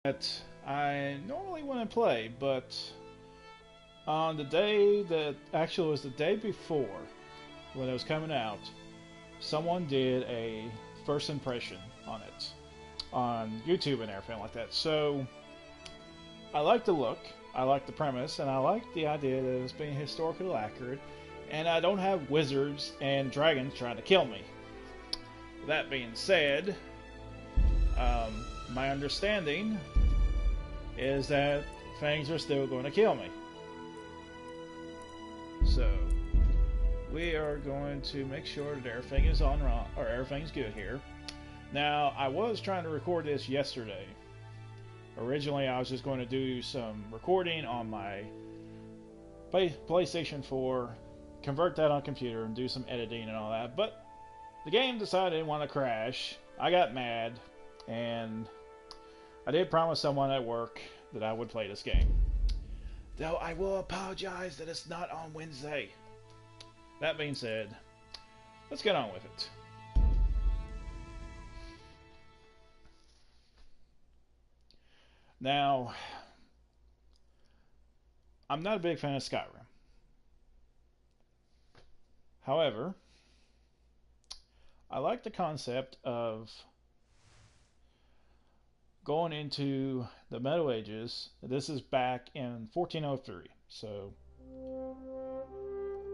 that I normally wouldn't play, but on the day that actually was the day before when it was coming out, someone did a first impression on it on YouTube and everything like that. So I like the look, I like the premise, and I like the idea that it's being historically accurate, and I don't have wizards and dragons trying to kill me. That being said, my understanding is that things are still going to kill me. So we are going to make sure that everything is on wrong or everything's good here. Now, I was trying to record this yesterday. Originally, I was just going to do some recording on my PlayStation 4, convert that on computer, and do some editing and all that. But the game decided it wanted to crash. I got mad, and I did promise someone at work that I would play this game. Though I will apologize that it's not on Wednesday. That being said, let's get on with it. Now, I'm not a big fan of Skyrim. However, I like the concept of going into the Middle Ages. This is back in 1403. So,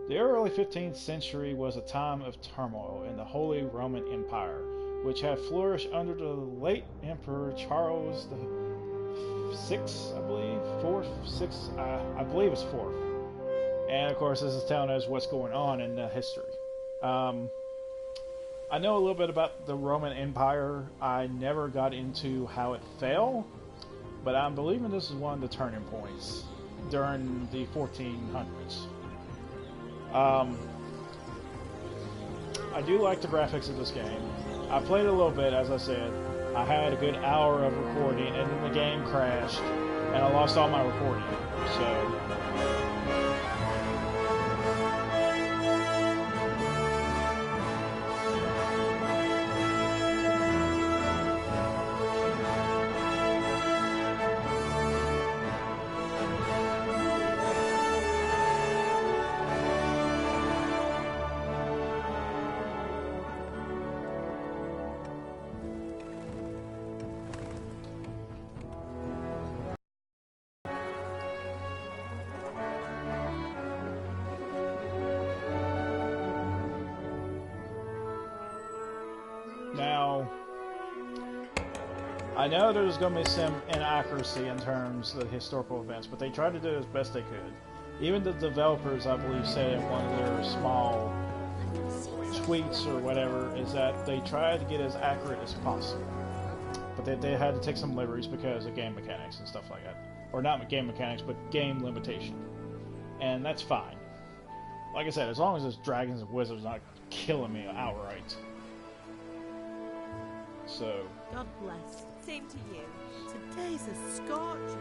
the early 15th century was a time of turmoil in the Holy Roman Empire, which had flourished under the late Emperor Charles VI, I believe, fourth, sixth, I believe it's fourth. And of course, this is telling us what's going on in the history. I know a little bit about the Roman Empire. I never got into how it fell, but I'm believing this is one of the turning points during the 1400s. I do like the graphics of this game. I played a little bit, as I said. I had a good hour of recording, and then the game crashed, and I lost all my recording. So now, I know there's going to be some inaccuracy in terms of the historical events, but they tried to do it as best they could. Even the developers, I believe, said in one of their small tweets or whatever, is that they tried to get as accurate as possible. But they had to take some liberties because of game mechanics and stuff like that. Or not game mechanics, but game limitation. And that's fine. Like I said, as long as there's dragons and wizards not killing me outright. So, God bless. Same to you. Today's a scorcher.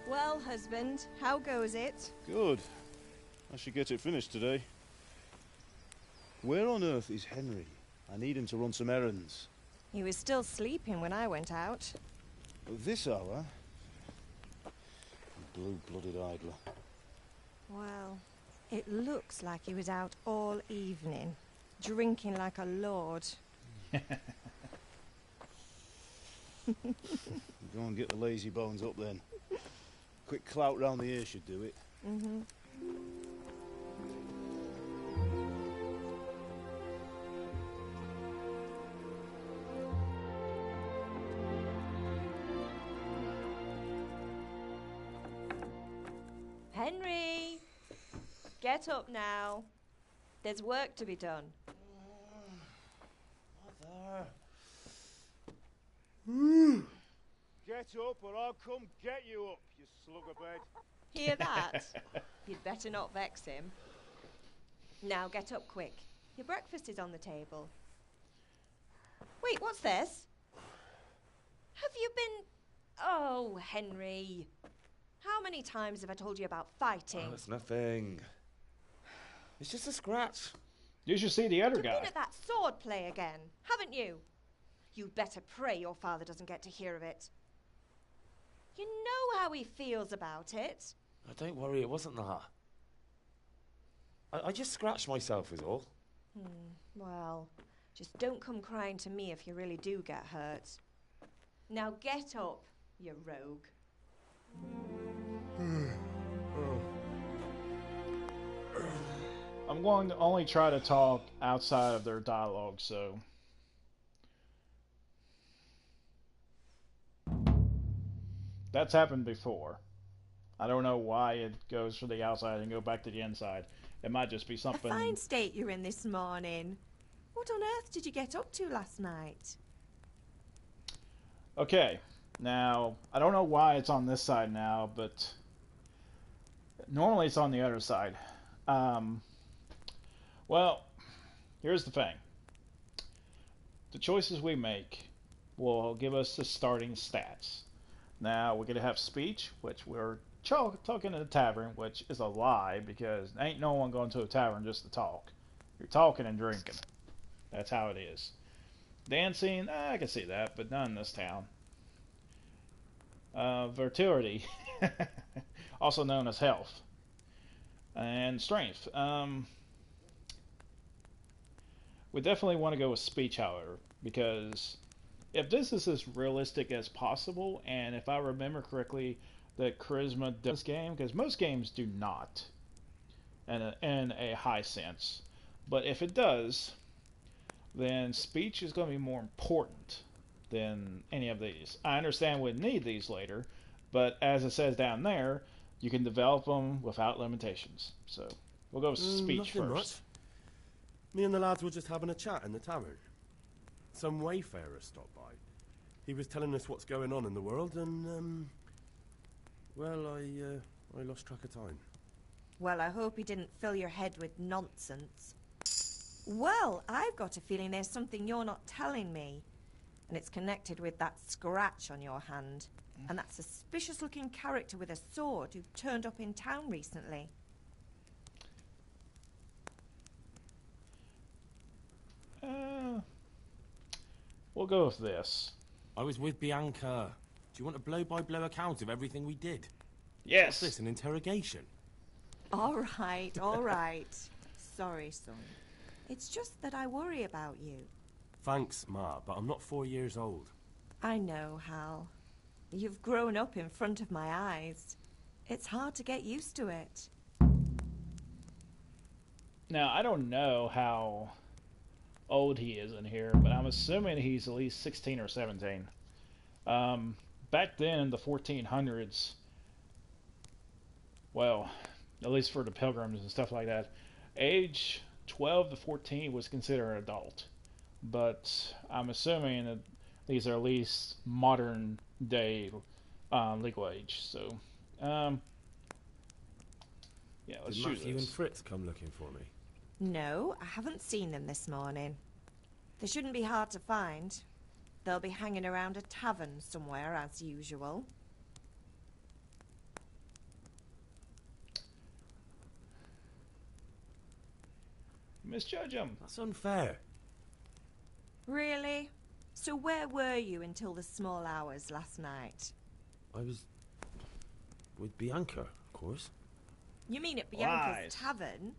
Well, husband, how goes it? Good. I should get it finished today. Where on earth is Henry? I need him to run some errands. He was still sleeping when I went out. At this hour? Blue-blooded idler. Well, it looks like he was out all evening, drinking like a lord. Go and get the lazy bones up then. Quick clout round the ear should do it. Mm-hmm. Henry! Get up now. There's work to be done. Mother. Get up or I'll come get you up, you slugabed. Hear that? You'd better not vex him. Now get up quick. Your breakfast is on the table. Wait, what's this? Have you been Oh, Henry. How many times have I told you about fighting? Oh, it's nothing. It's just a scratch. You should see the other You've guy. been at that sword play again, haven't you? You'd better pray your father doesn't get to hear of it. You know how he feels about it. Oh, don't worry, it wasn't that. I just scratched myself is all. Well, just don't come crying to me if you really do get hurt. Now get up, you rogue. I'm going to only try to talk outside of their dialogue, so... That's happened before. I don't know why it goes for the outside and go back to the inside. It might just be A something... fine state you're in this morning. What on earth did you get up to last night? Okay, now, I don't know why it's on this side now, but... Normally it's on the other side. Well, here's the thing. The choices we make will give us the starting stats. Now, we're going to have speech, which we're talking in a tavern, which is a lie, because ain't no one going to a tavern just to talk. You're talking and drinking. That's how it is. Dancing, I can see that, but not in this town. Virtuity, also known as health. And strength. We definitely want to go with speech, however, because if this is as realistic as possible, and if I remember correctly, that charisma does this game, because most games do not, in a high sense. But if it does, then speech is going to be more important than any of these. I understand we'd need these later, but as it says down there, you can develop them without limitations. So we'll go with speech nothing first. much. Me and the lads were just having a chat in the tavern. Some wayfarer stopped by. He was telling us what's going on in the world, and well, I lost track of time. Well, I hope he didn't fill your head with nonsense. Well, I've got a feeling there's something you're not telling me. And it's connected with that scratch on your hand. And that suspicious-looking character with a sword who turned up in town recently. We'll go with this. I was with Bianca. Do you want a blow-by-blow account of everything we did? Yes! What's this, an interrogation? All right, all right. Sorry, son. It's just that I worry about you. Thanks, Ma, but I'm not 4 years old. I know, Hal. You've grown up in front of my eyes. It's hard to get used to it. Now, I don't know how old he is in here, but I'm assuming he's at least 16 or 17. Back then, in the 1400s, well, at least for the pilgrims and stuff like that, age 12 to 14 was considered an adult. But I'm assuming that these are at least modern day legal age. So, yeah, let's Did choose Matthew and this. Fritz come looking for me? No, I haven't seen them this morning. They shouldn't be hard to find. They'll be hanging around a tavern somewhere, as usual. Misjudge him. That's unfair. Really? So where were you until the small hours last night? I was with Bianca, of course. You mean at Bianca's Lies. tavern?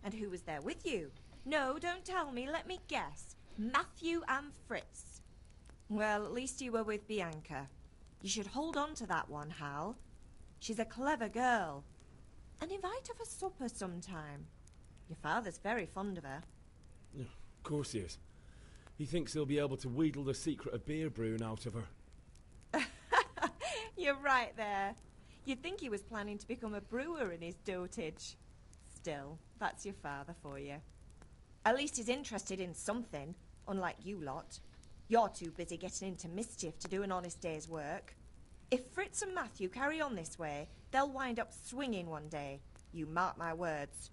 And who was there with you? No, don't tell me. Let me guess. Matthew and Fritz. Well, at least you were with Bianca. You should hold on to that one, Hal. She's a clever girl. And invite her for supper sometime. Your father's very fond of her. Yeah, of course he is. He thinks he'll be able to wheedle the secret of beer brewing out of her. You're right there. You'd think he was planning to become a brewer in his dotage. Still, that's your father for you. At least he's interested in something, unlike you lot. You're too busy getting into mischief to do an honest day's work. If Fritz and Matthew carry on this way, they'll wind up swinging one day. You mark my words.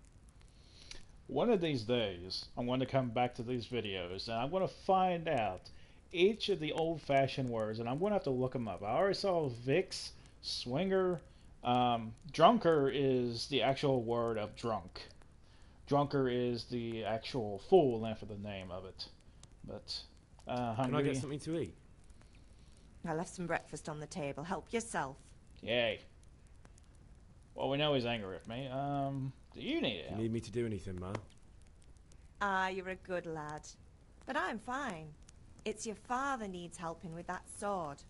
One of these days, I'm going to come back to these videos and I'm going to find out each of the old-fashioned words, and I'm going to have to look them up. I already saw Vix, Swinger. Drunker is the actual word of drunk. Drunker is the actual full length of the name of it. But, hungry. Can I get something to eat? I left some breakfast on the table. Help yourself. Yay. Well, we know he's angry at me. Do you need it? You need me to do anything, Ma? Ah, you're a good lad. But I'm fine. It's your father needs helping with that sword.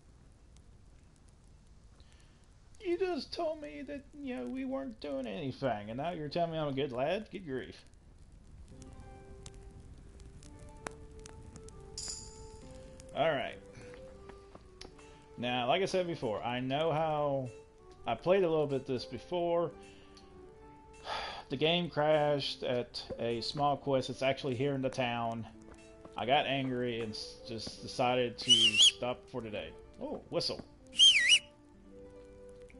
You just told me that, we weren't doing anything, and now you're telling me I'm a good lad? Get grief. Alright. Now, like I said before, I know how... I played a little bit this before. The game crashed at a small quest that's actually here in the town. I got angry and just decided to stop for today. Oh, whistle.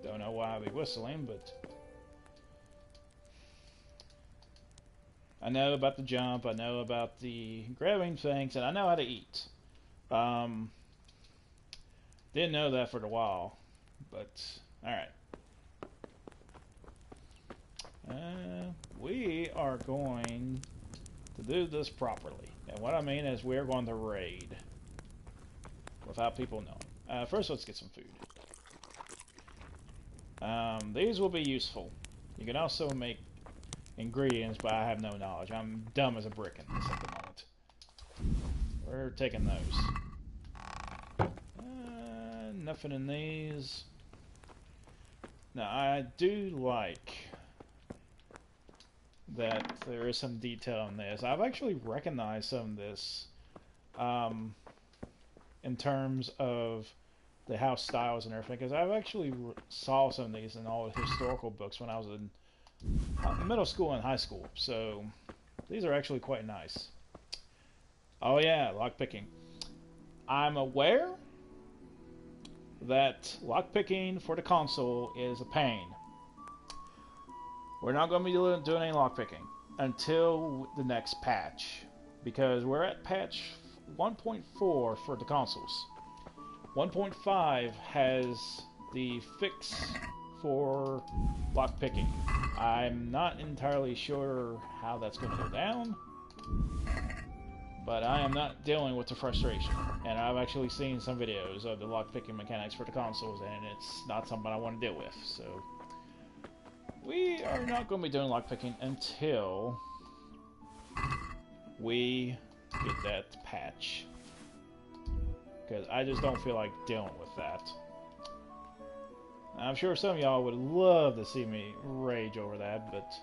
Don't know why I'll be whistling, but... I know about the jump, I know about the grabbing things, and I know how to eat. Didn't know that for a while, but... Alright. We are going to do this properly. And what I mean is we're going to raid. Without people knowing. First, let's get some food. These will be useful. You can also make ingredients, but I have no knowledge. I'm dumb as a brick in this at the moment. We're taking those. Nothing in these. Now, I do like that there is some detail in this. I've actually recognized some of this in terms of the house styles and everything, because I've actually saw some of these in all the historical books when I was in middle school and high school. So these are actually quite nice. Oh yeah, lockpicking. I'm aware that lockpicking for the console is a pain. We're not going to be doing any lockpicking until the next patch, because we're at patch 1.4 for the consoles. 1.5 has the fix for lockpicking. I'm not entirely sure how that's going to go down, but I am not dealing with the frustration. And I've actually seen some videos of the lockpicking mechanics for the consoles, and it's not something I want to deal with. So we are not going to be doing lockpicking until we get that patch, because I just don't feel like dealing with that. I'm sure some of y'all would love to see me rage over that, but...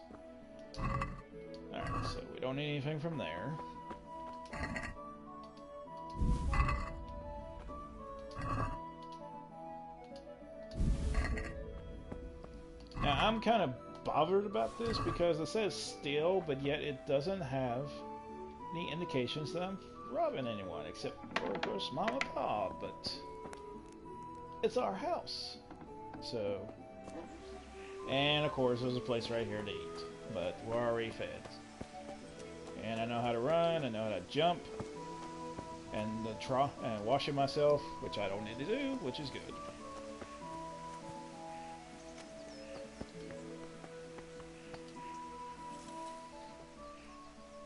Alright, so we don't need anything from there. Now, I'm kind of bothered about this because it says steal, but yet it doesn't have any indications that I'm robbing anyone, except for, of course, Mom and Pop, but it's our house. So, and of course there's a place right here to eat, but we're already fed. And I know how to run, I know how to jump, and washing myself, which I don't need to do, which is good.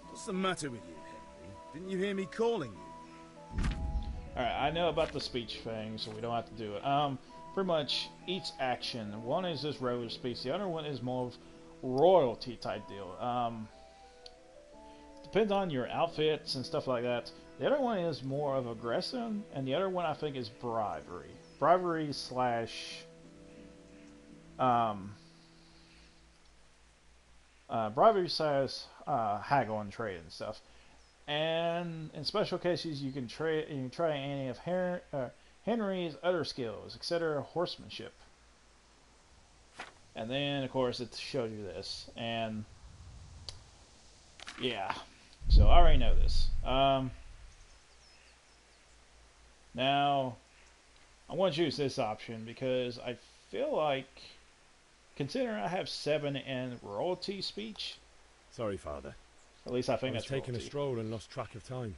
What's the matter with you, Henry? Didn't you hear me calling you? Alright, I know about the speech thing, so we don't have to do it. Pretty much each action. One is this rogue speech, the other one is more of royalty type deal. Depends on your outfits and stuff like that. The other one is more of aggressive, and the other one I think is bribery. Bribery slash haggle and trade and stuff. And in special cases, you can try any of Henry's other skills, etc., horsemanship. And then, of course, it shows you this. And, yeah. So, I already know this. Now, I want to choose this option because I feel like, considering I have 7 in royalty speech... Sorry, Father. At least I think I was that's taking royalty. a stroll and lost track of time.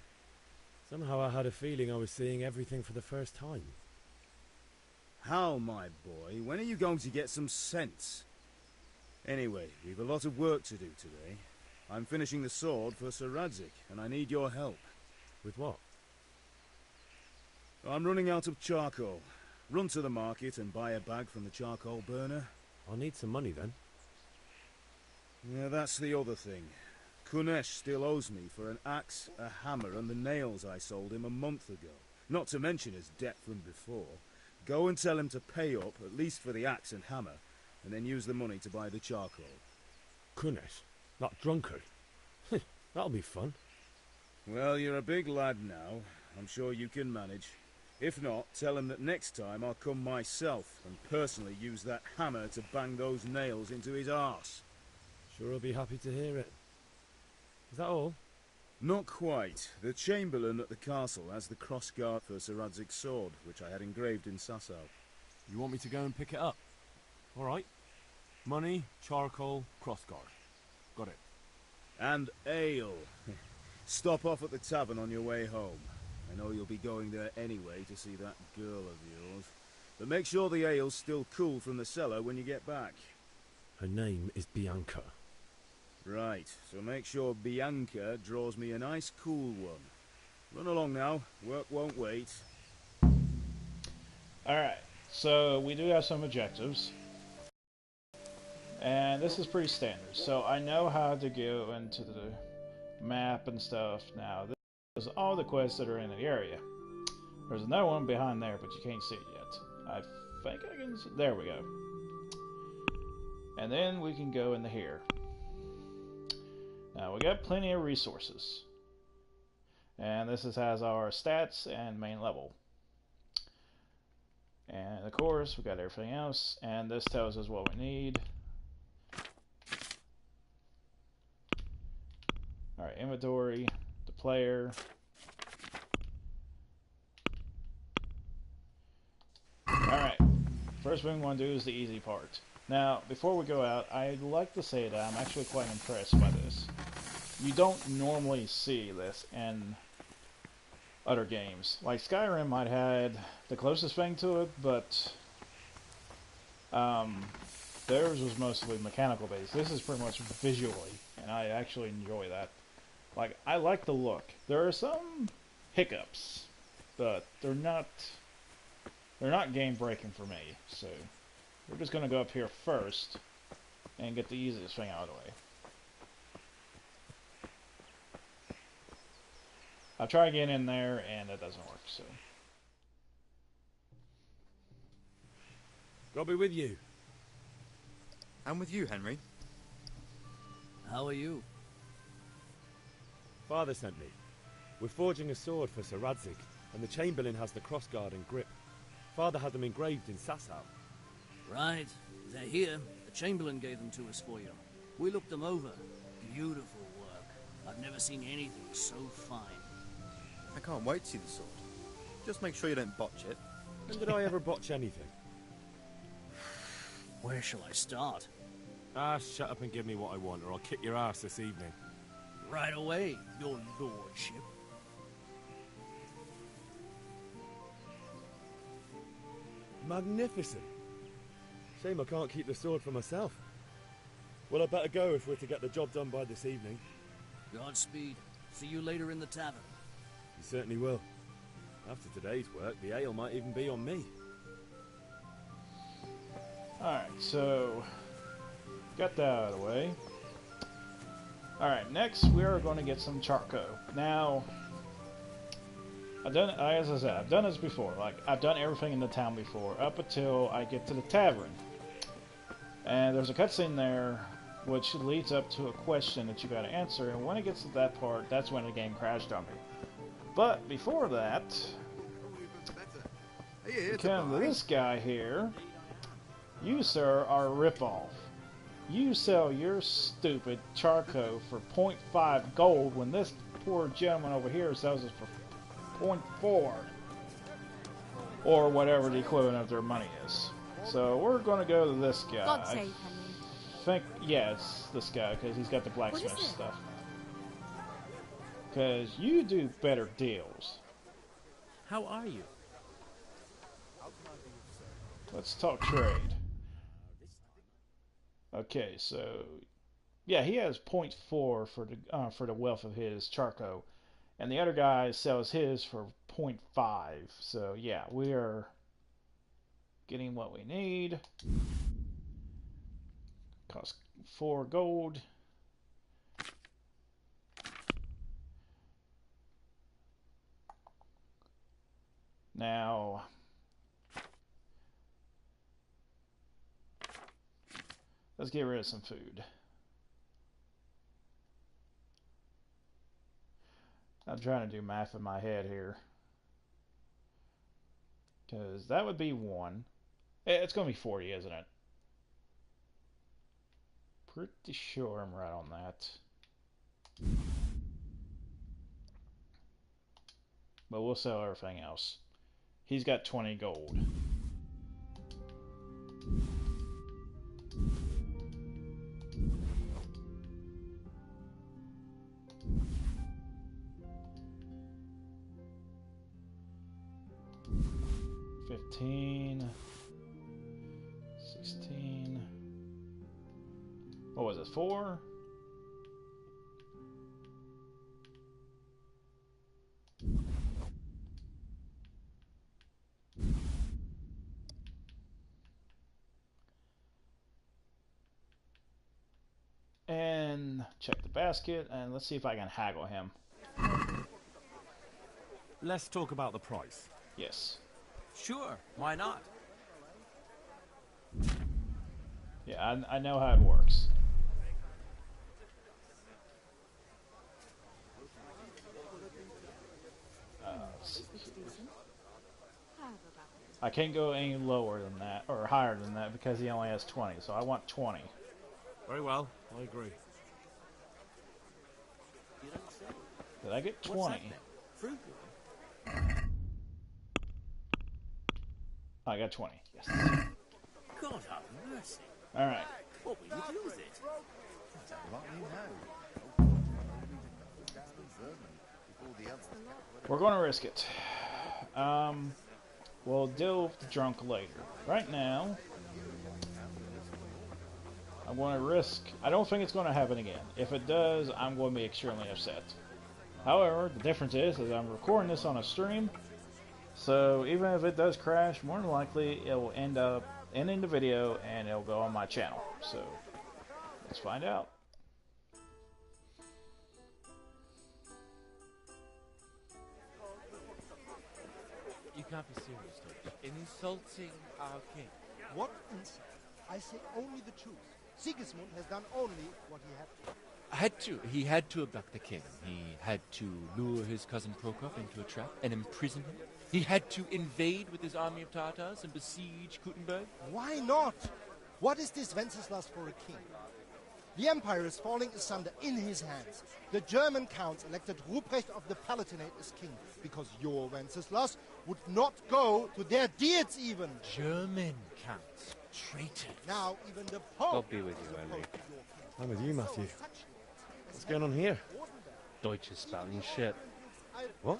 Somehow I had a feeling I was seeing everything for the first time. How, my boy? When are you going to get some sense? Anyway, we've a lot of work to do today. I'm finishing the sword for Sir Radzig, and I need your help. With what? I'm running out of charcoal. Run to the market and buy a bag from the charcoal burner. I'll need some money then. Yeah, that's the other thing. Kunesh still owes me for an axe, a hammer, and the nails I sold him a month ago. Not to mention his debt from before. Go and tell him to pay up, at least for the axe and hammer, and then use the money to buy the charcoal. Kunesh? That drunkard? That'll be fun. Well, you're a big lad now. I'm sure you can manage. If not, tell him that next time I'll come myself and personally use that hammer to bang those nails into his arse. Sure I'll be happy to hear it. Is that all? Not quite. The Chamberlain at the castle has the crossguard for Sir Radzig's sword, which I had engraved in Sasau. You want me to go and pick it up? All right. Money, charcoal, crossguard. Got it. And ale. Stop off at the tavern on your way home. I know you'll be going there anyway to see that girl of yours. But make sure the ale's still cool from the cellar when you get back. Her name is Bianca. Right, so make sure Bianca draws me a nice cool one. Run along now. Work won't wait. Alright, so we do have some objectives. And this is pretty standard. So I know how to go into the map and stuff now. This is all the quests that are in the area. There's another one behind there, but you can't see it yet. I think I can see. There we go. And then we can go into here. Now we got plenty of resources. And this has our stats and main level. And of course we got everything else, and this tells us what we need. Alright, inventory, the player. Alright, first thing we want to do is the easy part. Now, before we go out, I'd like to say that I'm actually quite impressed by this. You don't normally see this in other games. Like Skyrim might have had the closest thing to it, but theirs was mostly mechanical based. This is pretty much visually, and I actually enjoy that. Like, I like the look. There are some hiccups, but they're not game breaking for me. So we're just gonna go up here first and get the easiest thing out of the way. I'll try getting in there, and that doesn't work, so. God be with you. And with you, Henry. How are you? Father sent me. We're forging a sword for Sir Radzig, and the Chamberlain has the crossguard and grip. Father had them engraved in Sasau. Right. They're here. The Chamberlain gave them to us for you. We looked them over. Beautiful work. I've never seen anything so fine. I can't wait to see the sword. Just make sure you don't botch it. When did I ever botch anything? Where shall I start? Shut up and give me what I want, or I'll kick your ass this evening. Right away, your lordship. Magnificent. Shame I can't keep the sword for myself. Well, I'd better go if we're to get the job done by this evening. Godspeed. See you later in the tavern. You certainly will. After today's work, the ale might even be on me. Alright, so got that out of the way. Alright, next we are going to get some charcoal. Now, as I said, I've done this before. Like, I've done everything in the town before, up until I get to the tavern. And there's a cutscene there which leads up to a question that you got to answer, and when it gets to that part, that's when the game crashed on me. But before that, we come to this guy here. You, sir, are a ripoff. You sell your stupid charcoal for 0.5 gold when this poor gentleman over here sells it for 0.4. Or whatever the equivalent of their money is. So we're going to go to this guy. God save Henry. Yeah, it's this guy because he's got the blacksmith stuff. Because you do better deals. How are you? Let's talk trade. Okay, so yeah, he has 0.4 for the wealth of his charcoal, and the other guy sells his for 0.5. So yeah, we are getting what we need. Cost 4 gold. Now, let's get rid of some food. I'm trying to do math in my head here. Because that would be 1. It's going to be 40, isn't it? Pretty sure I'm right on that. But we'll sell everything else. He's got 20 gold. $15, 16. What was it? 4? And check the basket, and let's see if I can haggle him. Let's talk about the price. Yes. Sure, why not? Yeah, I know how it works. I can't go any lower than that, or higher than that, because he only has 20, so I want 20. Very well, I agree. Did I get 20? Fruit? I got 20, yes. God have mercy. Alright. What will you do with it? We're going to risk it. We'll deal with the drunk later. Right now, I'm going to risk... I don't think it's going to happen again. If it does, I'm going to be extremely upset. However, the difference is I'm recording this on a stream, so even if it does crash, more than likely it will end up ending the video and it'll go on my channel. So, let's find out. You can't be serious, Dutch. Insulting our king. What insult? I say only the truth. Sigismund has done only what he had to. He had to abduct the king. He had to lure his cousin Prokop into a trap and imprison him. He had to invade with his army of Tartars and besiege Kuttenberg. Why not? What is this Wenceslas for a king? The empire is falling asunder in his hands. The German counts elected Ruprecht of the Palatinate as king because your Wenceslas would not go to their deeds even. German counts. Traitors. Now even the Pope... God be with you, Henry. I'm with you, Matthew. What's going on here? Deutsch is spouting shit. What?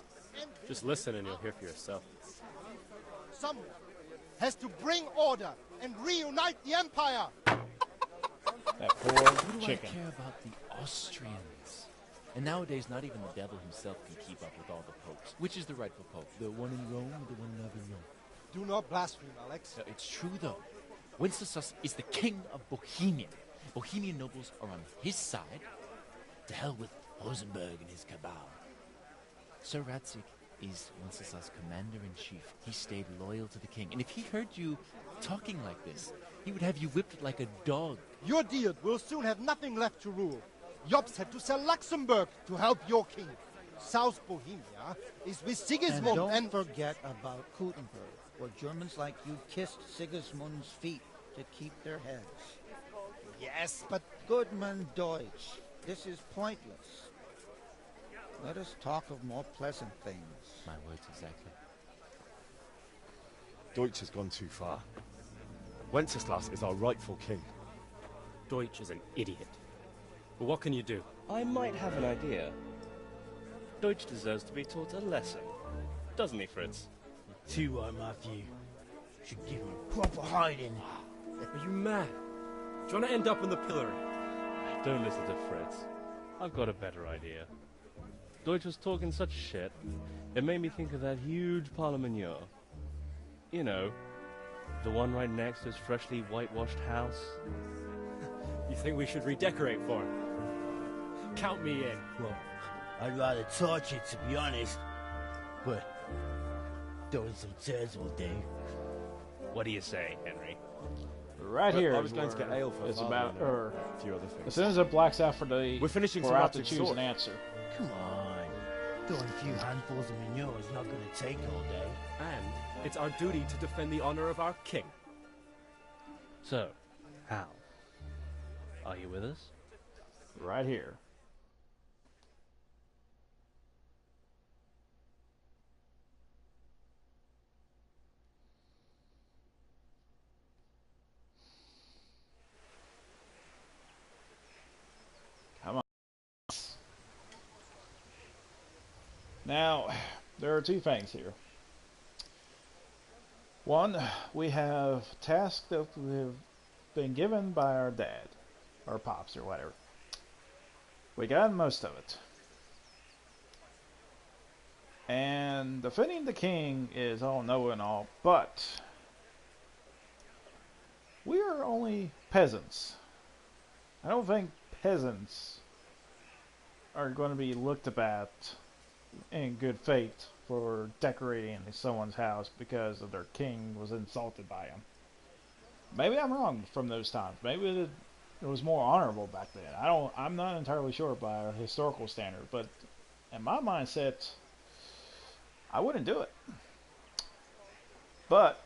Just listen and you'll hear for yourself. Someone has to bring order and reunite the empire. That poor What do chicken. I care about the Austrians? And nowadays, not even the devil himself can keep up with all the popes. Which is the rightful pope? The one in Rome or the one in Avignon? Do not blaspheme, Alex. No, it's true, though. Wenceslas is the king of Bohemia. Bohemian nobles are on his side. To hell with Rosenberg and his cabal. Sir Ratzik is Wenceslas' commander-in-chief. He stayed loyal to the king. And if he heard you talking like this, he would have you whipped like a dog. Your Diet will soon have nothing left to rule. Jobst had to sell Luxembourg to help your king. South Bohemia is with Sigismund And don't forget about Kuttenberg, where Germans like you kissed Sigismund's feet to keep their heads. Yes, but... Goodman Deutsch, this is pointless. Let us talk of more pleasant things. My words exactly. Deutsch has gone too far. Wenceslas is our rightful king. Deutsch is an idiot. But what can you do? I might have an idea. Deutsch deserves to be taught a lesson. Doesn't he, Fritz? Too right, Matthew. Should give him a proper hiding. Are you mad? Do you want to end up in the pillory? Don't listen to Fritz. I've got a better idea. Deutsch was talking such shit, it made me think of that huge parliament. You know, the one right next to his freshly whitewashed house. You think we should redecorate for him? Count me in. Well, I'd rather torch it, to be honest. But throwing some tears will do. What do you say, Henry? Right here. I was going to get ale for it's father about, and or a few other things. as soon as it blacks out for the, We're finishing we're some out to Arctic choose sword. an answer. Come on. Throwing a few handfuls of manure is not going to take all day. And it's our duty to defend the honor of our king. So, Hal, are you with us? Right here. Come on. Now, there are two things here. One, we have tasks that we've been given by our dad, or pops, or whatever. We got most of it. And defending the king is all know and all, but we are only peasants. I don't think peasants are going to be looked at in good faith for decorating someone's house because of their king was insulted by him. Maybe I'm wrong from those times. Maybe it was more honorable back then. I'm not entirely sure by a historical standard, but in my mindset, I wouldn't do it. But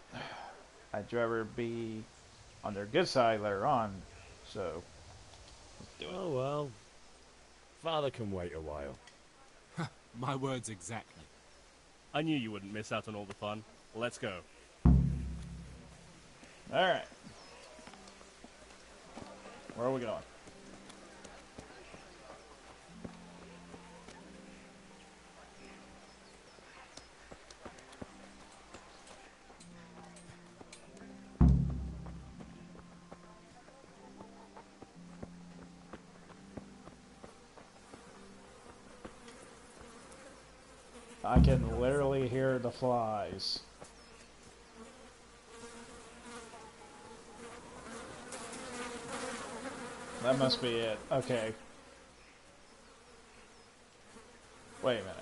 I'd rather be on their good side later on, so let's do it. Oh well. Father can wait a while. My words exactly. I knew you wouldn't miss out on all the fun. Let's go. Alright. Where are we going? I can literally hear the flies. That must be it. Okay. Wait a minute.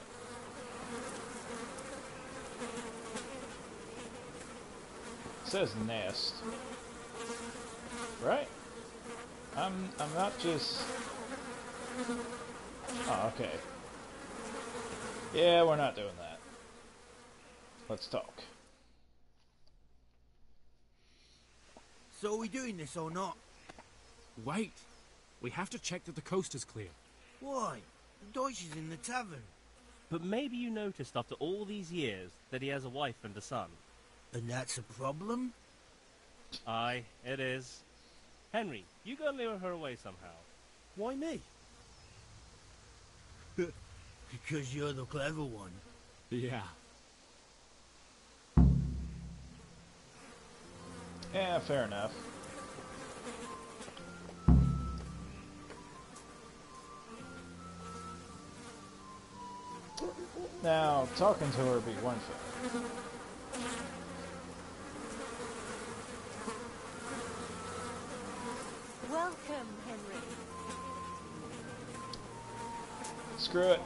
It says nest. Right? I'm not just... Oh, okay. Yeah, we're not doing that. Let's talk. So are we doing this or not? Wait. We have to check that the coast is clear. Why? The Deutsch is in the tavern. But maybe you noticed after all these years that he has a wife and a son. And that's a problem? Aye, it is. Henry, you go and lure her away somehow. Why me? Because you're the clever one. Yeah. Yeah, fair enough. Now, talking to her would be one thing. Welcome, Henry. Screw it.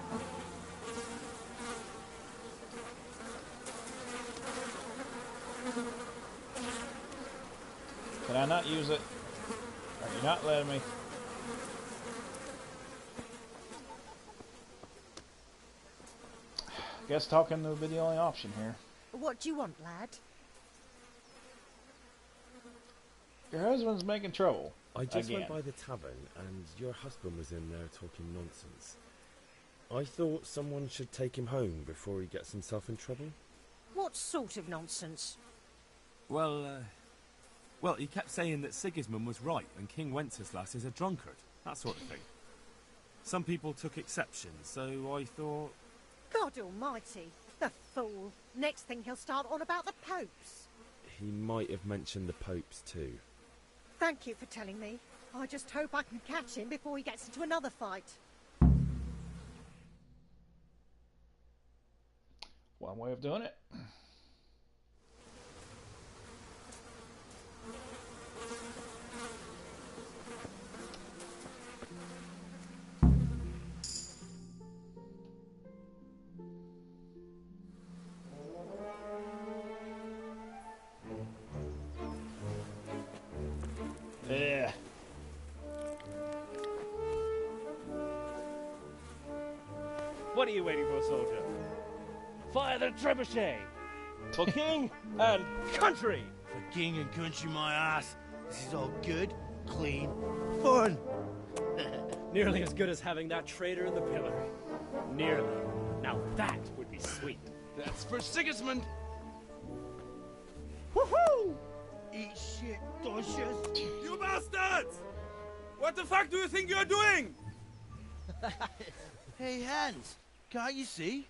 Can I not use it? Are you not letting me? Guess talking would be the only option here. What do you want, lad? Your husband's making trouble. I just again. went by the tavern and your husband was in there talking nonsense. I thought someone should take him home before he gets himself in trouble. What sort of nonsense? Well, he kept saying that Sigismund was right and King Wenceslas is a drunkard. That sort of thing. Some people took exception, so I thought... God almighty, the fool. Next thing he'll start on about the popes. He might have mentioned the popes too. Thank you for telling me. I just hope I can catch him before he gets into another fight. One way of doing it. Yeah. What are you waiting for, soldier? Fire the trebuchet! For king and country! For king and country, my ass. This is all good, clean, fun. Nearly as good as having that traitor in the pillory. Nearly. Now that would be sweet. That's for Sigismund! Woohoo! Eat shit, Docious. You bastards! What the fuck do you think you're doing? Hey, Hans, can't you see?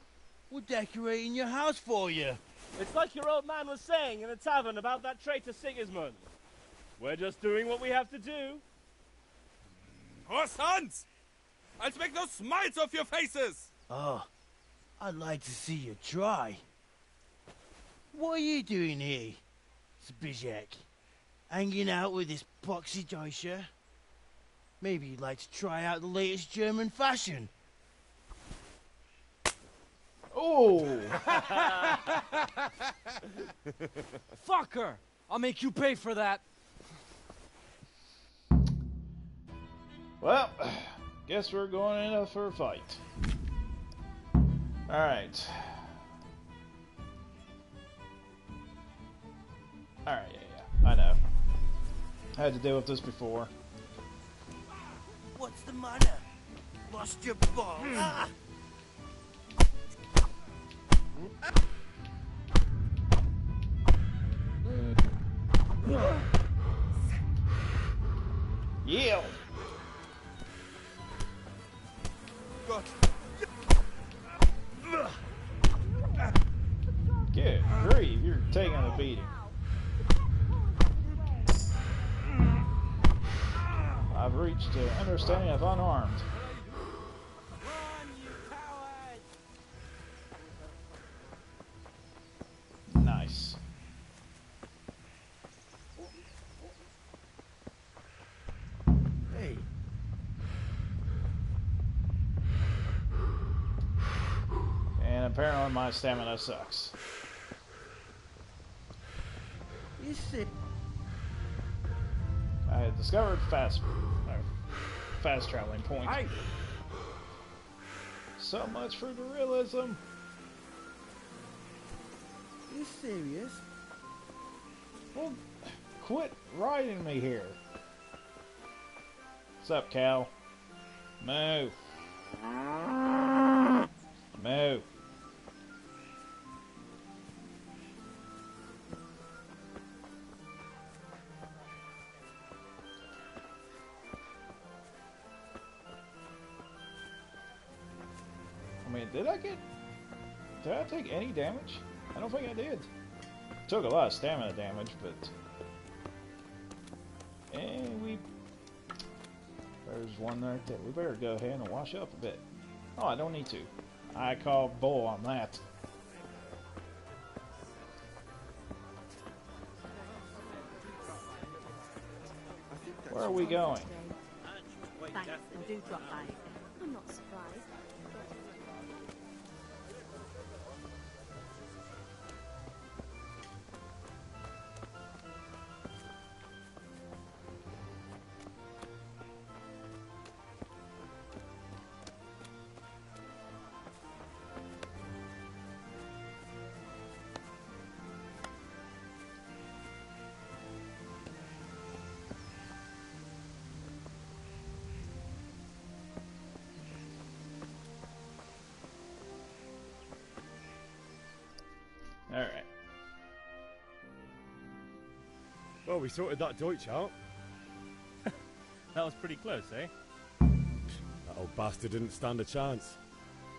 We're decorating your house for you. It's like your old man was saying in the tavern about that traitor Sigismund. We're just doing what we have to do. Oh, sons! I'll make those smiles off your faces! Oh, I'd like to see you try. What are you doing here, Zbyszek? Hanging out with this boxy Deutscher? Maybe you'd like to try out the latest German fashion. Oh! Fucker! I'll make you pay for that. Well, guess we're going in for a fight. Alright. Alright, yeah. I know. I had to deal with this before. What's the matter? Lost your ball? Ah! Yield! God. Good grief, you're taking a beating. I've reached an understanding of unarmed. Nice. Hey. And apparently my stamina sucks. You see. I had discovered fast traveling point. Aye. So much for the realism. You serious? Well, quit riding me here. What's up, Cal? Move. Move. I mean, did I take any damage? I don't think I did. Took a lot of stamina damage, but... And there's one right there. We better go ahead and wash up a bit. Oh, I don't need to. I call bull on that. Where are we going? Thanks, and do drop by. I'm not surprised. Alright. Well, we sorted that Deutsch out. That was pretty close, eh? That old bastard didn't stand a chance.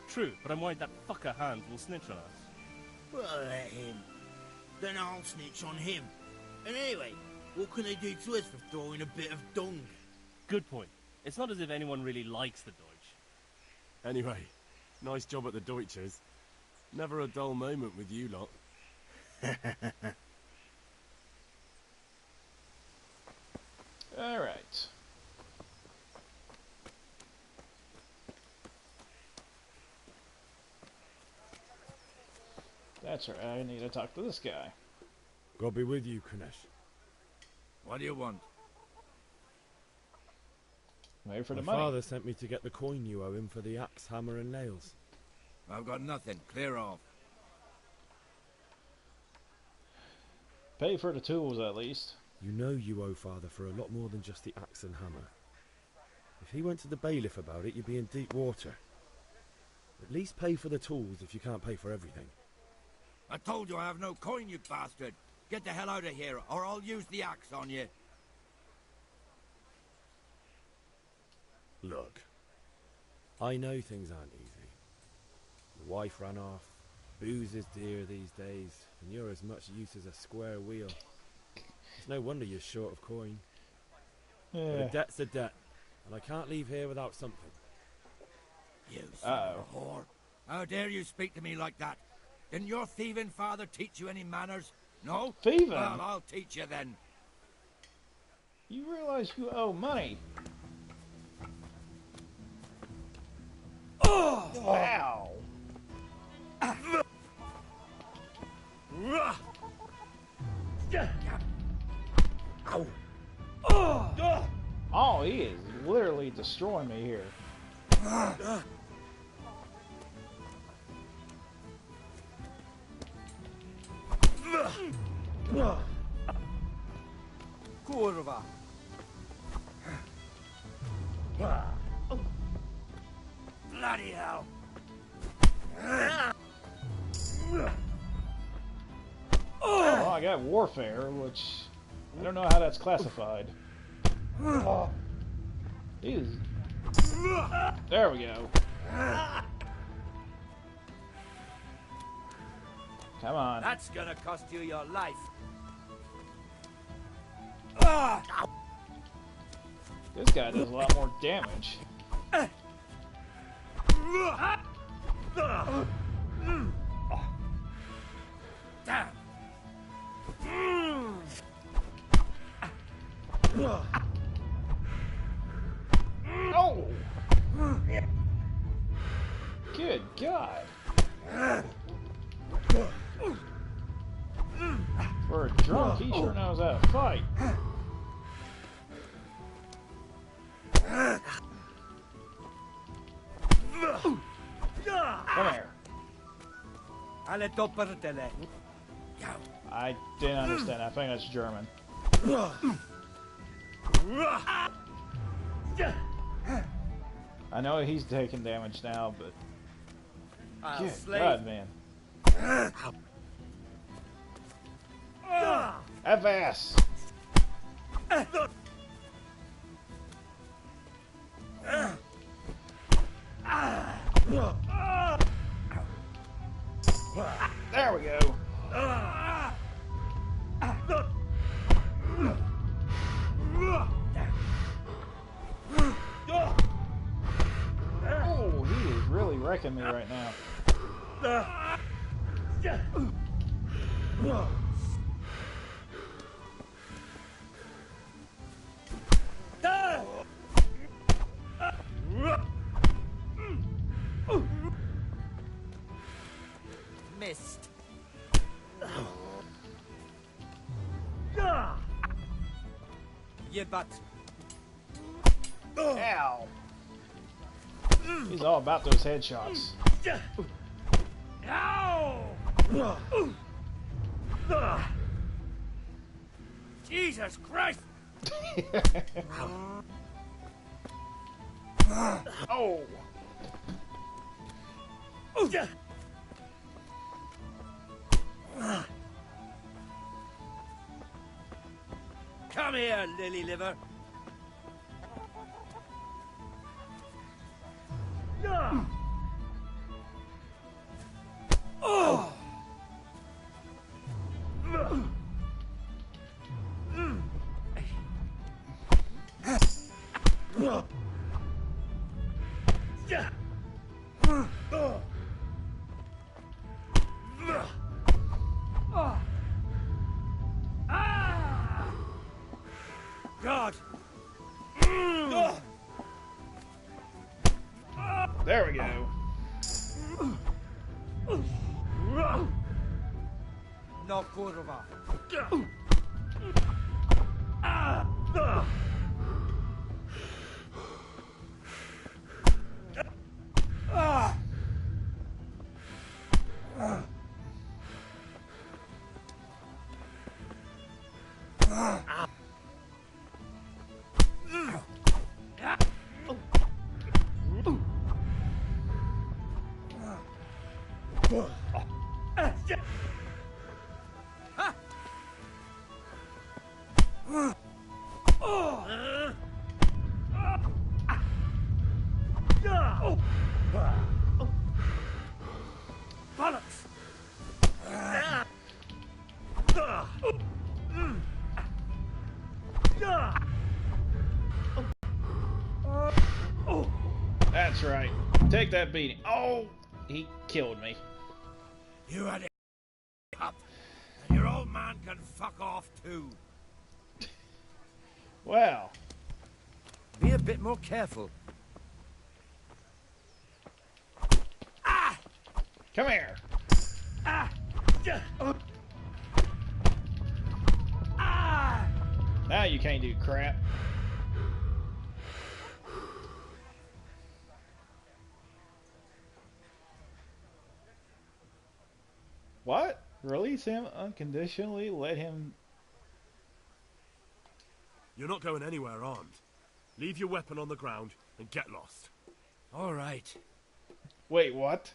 True, but I'm worried that fucker Hans will snitch on us. Well, let him. Then I'll snitch on him. And anyway, what can they do to us for throwing a bit of dung? Good point. It's not as if anyone really likes the Deutsch. Anyway, nice job at the Deutschers. Never a dull moment with you lot. Alright. That's right, I need to talk to this guy. God be with you, Kunesh. What do you want? Wait for the My money. father sent me to get the coin you owe him for the axe, hammer and nails. I've got nothing. Clear off. Pay for the tools, at least. You know you owe father for a lot more than just the axe and hammer. If he went to the bailiff about it, you'd be in deep water. At least pay for the tools if you can't pay for everything. I told you I have no coin, you bastard. Get the hell out of here, or I'll use the axe on you. Look, I know things aren't easy. The wife ran off, booze is dear these days, and you're as much use as a square wheel. It's no wonder you're short of coin. But a debt's a debt, and I can't leave here without something. You son of a whore. How dare you speak to me like that? Didn't your thieving father teach you any manners? No? Thieving? Well, I'll teach you then. You realize you owe money. Oh! Wow. Oh, he is literally destroying me here. Kurwa. Bloody hell. Oh, I got warfare, which I don't know how that's classified. He's... There we go. Come on. That's gonna cost you your life. This guy does a lot more damage. Damn. Oh! Good God. For a drunk, he sure knows how to fight. Come here. I didn't understand. I think that's German. I know he's taking damage now, but good God, man. F-ass. There we go. Oh, he is really wrecking me right now. Missed. You butt. Ow. He's all about those headshots. Jesus Christ! Oh! Come here, lily liver. God! There we go. No kurwa. That's right. Take that beating. Oh, he killed me. You had it up, and your old man can fuck off too. Well, be a bit more careful. Come here. Now you can't do crap. What? Release him unconditionally? Let him... You're not going anywhere armed. Leave your weapon on the ground and get lost. All right. Wait, what?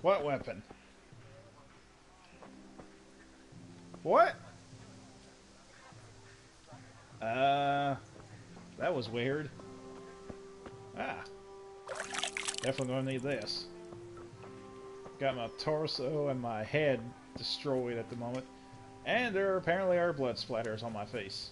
What weapon? What? That was weird. Ah. Definitely gonna need this. Got my torso and my head destroyed at the moment. And there apparently are blood splatters on my face.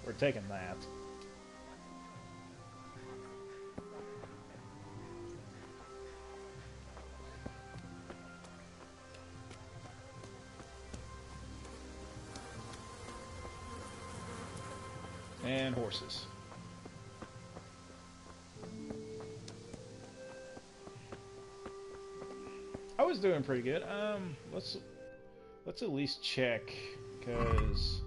We're taking that. And horses. I was doing pretty good. Let's at least check, cause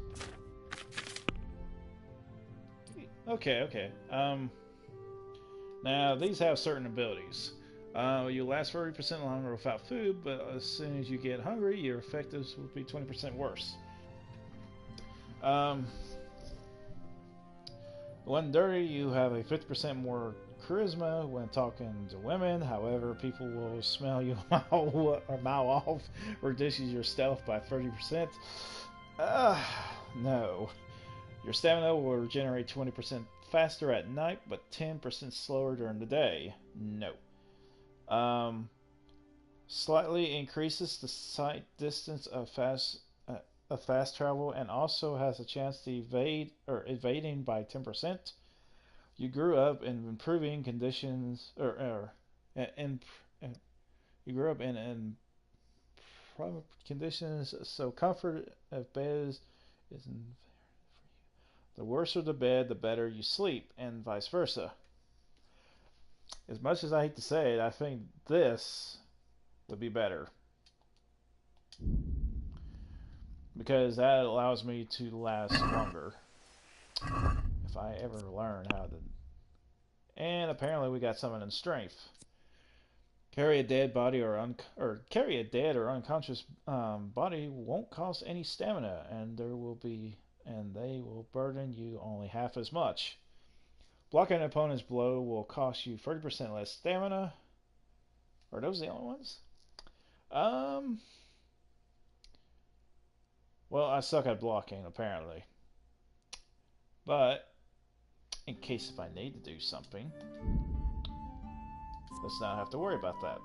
okay. Now these have certain abilities. You last 30% longer without food, but as soon as you get hungry, your effectiveness will be 20% worse. When dirty, you have a 50% more charisma when talking to women. However, people will smell you a mile off, reduces your stealth by 30%. No. Your stamina will regenerate 20% faster at night, but 10% slower during the day. No. Slightly increases the sight distance of fast travel, and also has a chance to evading by 10%. You grew up in improving conditions, you grew up in conditions, so comfort of bed is the worse the bed, the better you sleep, and vice versa. As much as I hate to say it, I think this would be better. Because that allows me to last longer. If I ever learn how to... And apparently we got something in strength. Carry a dead body carry a dead or unconscious body won't cost any stamina, and they will burden you only half as much. Blocking an opponent's blow will cost you 30% less stamina. Are those the only ones? Well, I suck at blocking, apparently. But in case if I need to do something. Let's not have to worry about that.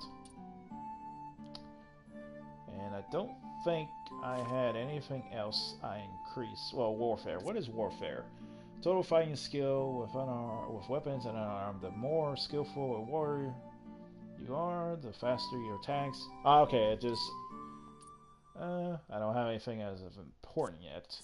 And I don't think I had anything else I increased. Well, warfare. What is warfare? Total fighting skill with weapons and unarmed. The more skillful a warrior you are, the faster your attacks. Ah, okay, it just... I don't have anything as of important yet.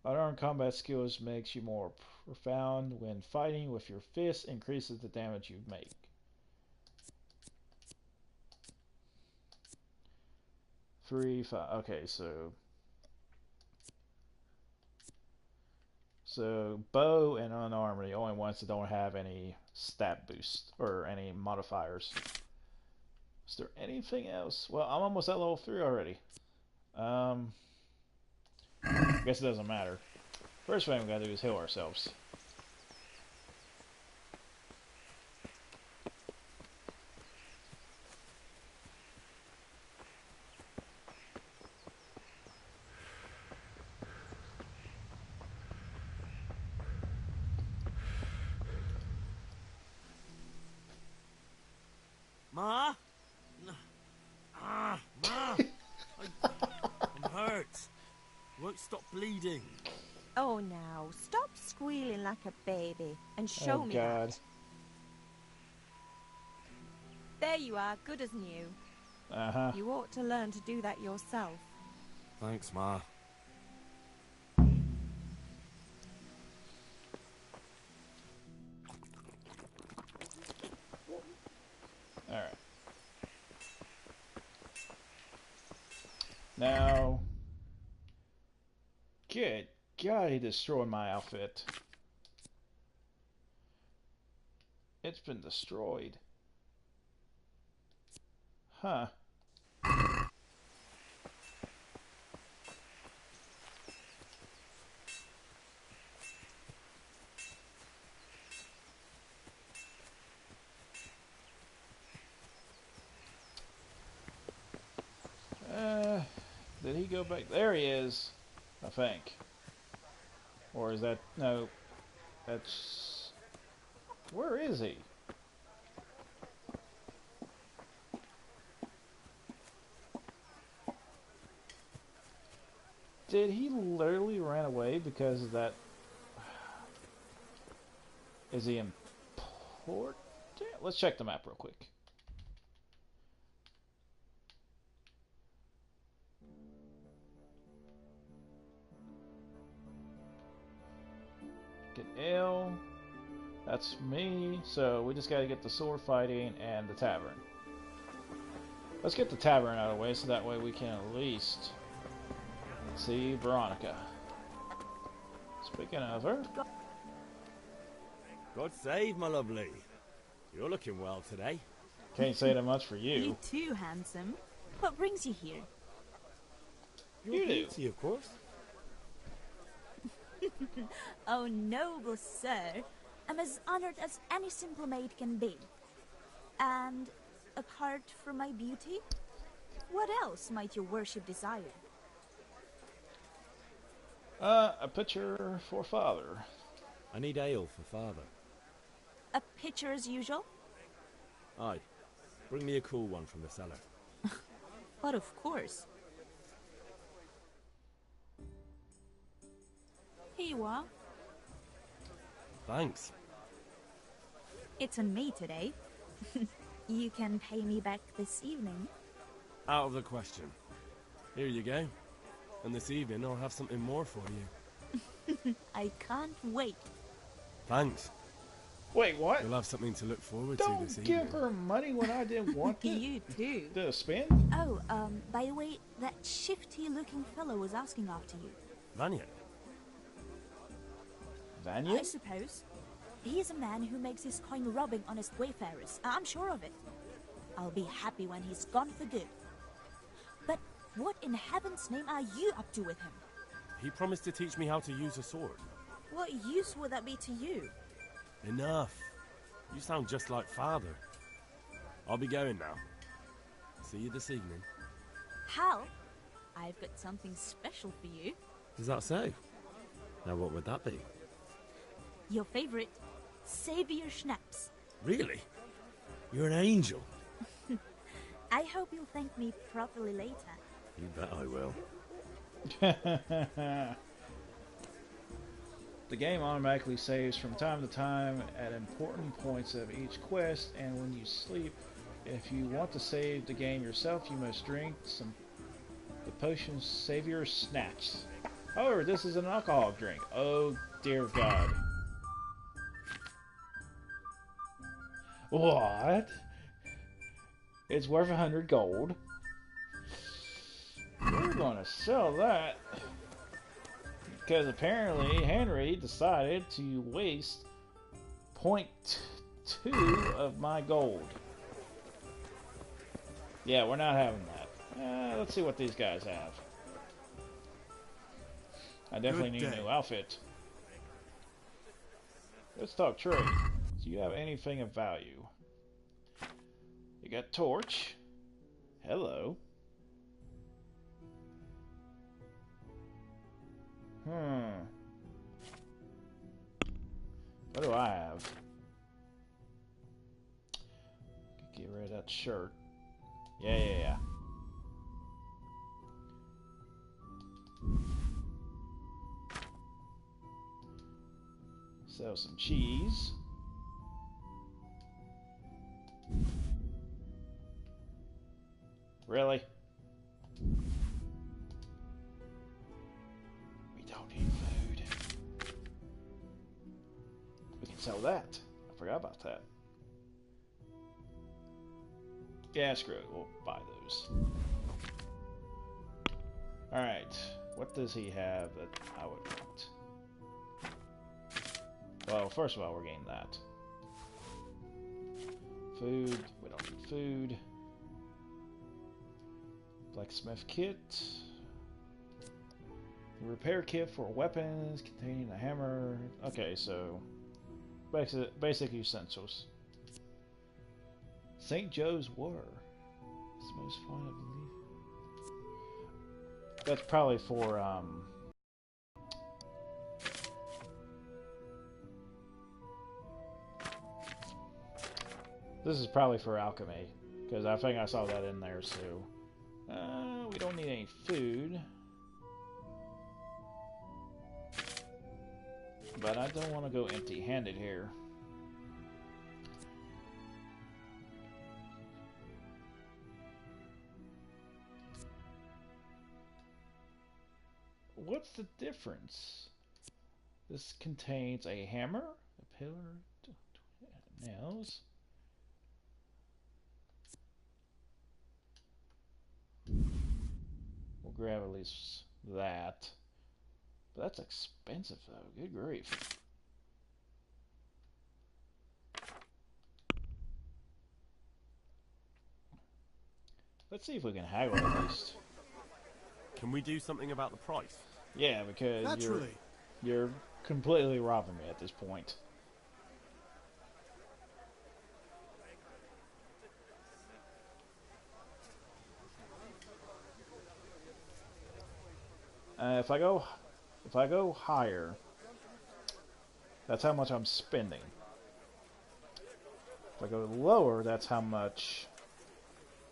Unarmed combat skills makes you more profound when fighting with your fists, increases the damage you make. Three, five. Okay, so bow and unarmed are the only ones that don't have any stat boost or any modifiers. Is there anything else? Well, I'm almost at level 3 already. I guess it doesn't matter. First thing we gotta do is heal ourselves. Ma? Ma! I'm hurt. Won't stop bleeding. Oh, now, stop squealing like a baby and show me that. There you are, good as new. You ought to learn to do that yourself. Thanks, Ma. Alright. Now... Good God, he destroyed my outfit. It's been destroyed. Huh. Did he go back? There he is, I think. Or is that... No. That's... Where is he? Did he literally run away because of that? Is he important? Let's check the map real quick. Get L. That's me. So we just gotta get the sword fighting and the tavern. Let's get the tavern out of the way so that way we can at least see Veronica. Speaking of her. God save, my lovely. You're looking well today. Can't say that much for you. You too, handsome. What brings you here? Your beauty, of course. Oh, noble sir. I'm as honored as any simple maid can be. And apart from my beauty, what else might your worship desire? A pitcher for father. I need ale for father. A pitcher as usual? Aye. Bring me a cool one from the cellar. But of course. Here you are. Thanks. It's on me today. You can pay me back this evening. Out of the question. Here you go. And this evening I'll have something more for you. I can't wait. Thanks. Wait, what? You'll have something to look forward to this Don't evening. give her money when I didn't want it. You too. The spin? Oh, by the way, that shifty-looking fellow was asking after you. Vanya? Vanya? I suppose. He's a man who makes his coin robbing honest wayfarers. I'm sure of it. I'll be happy when he's gone for good. But what in heaven's name are you up to with him? He promised to teach me how to use a sword. What use would that be to you? Enough. You sound just like Father. I'll be going now. See you this evening. Hal, I've got something special for you. Is that so? Now what would that be? Your favorite, Savior Schnapps. Really? You're an angel. I hope you'll thank me properly later. You bet I will. The game automatically saves from time to time at important points of each quest, and when you sleep, if you want to save the game yourself, you must drink the potion Savior Snacks. However, this is an alcoholic drink. Oh dear God. What? It's worth 100 gold. We're gonna sell that. Because apparently Henry decided to waste 0.2 of my gold. Yeah, we're not having that. Let's see what these guys have. I definitely need a new outfit. Let's talk trade. Do you have anything of value? You got torch. Hello. What do I have? Get rid of that shirt. Yeah. Sell some cheese. Really? We don't need food. We can sell that. I forgot about that. Yeah, screw it. We'll buy those. Alright. What does he have that I would want? Well, first of all, we're getting that. Food. We don't need food. Blacksmith kit. Repair kit for weapons containing a hammer. Okay, so basic essentials. St. Joe's War. It's the most fun, I believe. That's probably for this is probably for alchemy, because I think I saw that in there, so we don't need any food. But I don't want to go empty-handed here. What's the difference? This contains a hammer, a pillar, nails. We'll grab at least that. But that's expensive though, good grief. Let's see if we can haggle at least. Can we do something about the price? Yeah, because you're completely robbing me at this point. If I go higher, that's how much I'm spending. If I go lower, that's how much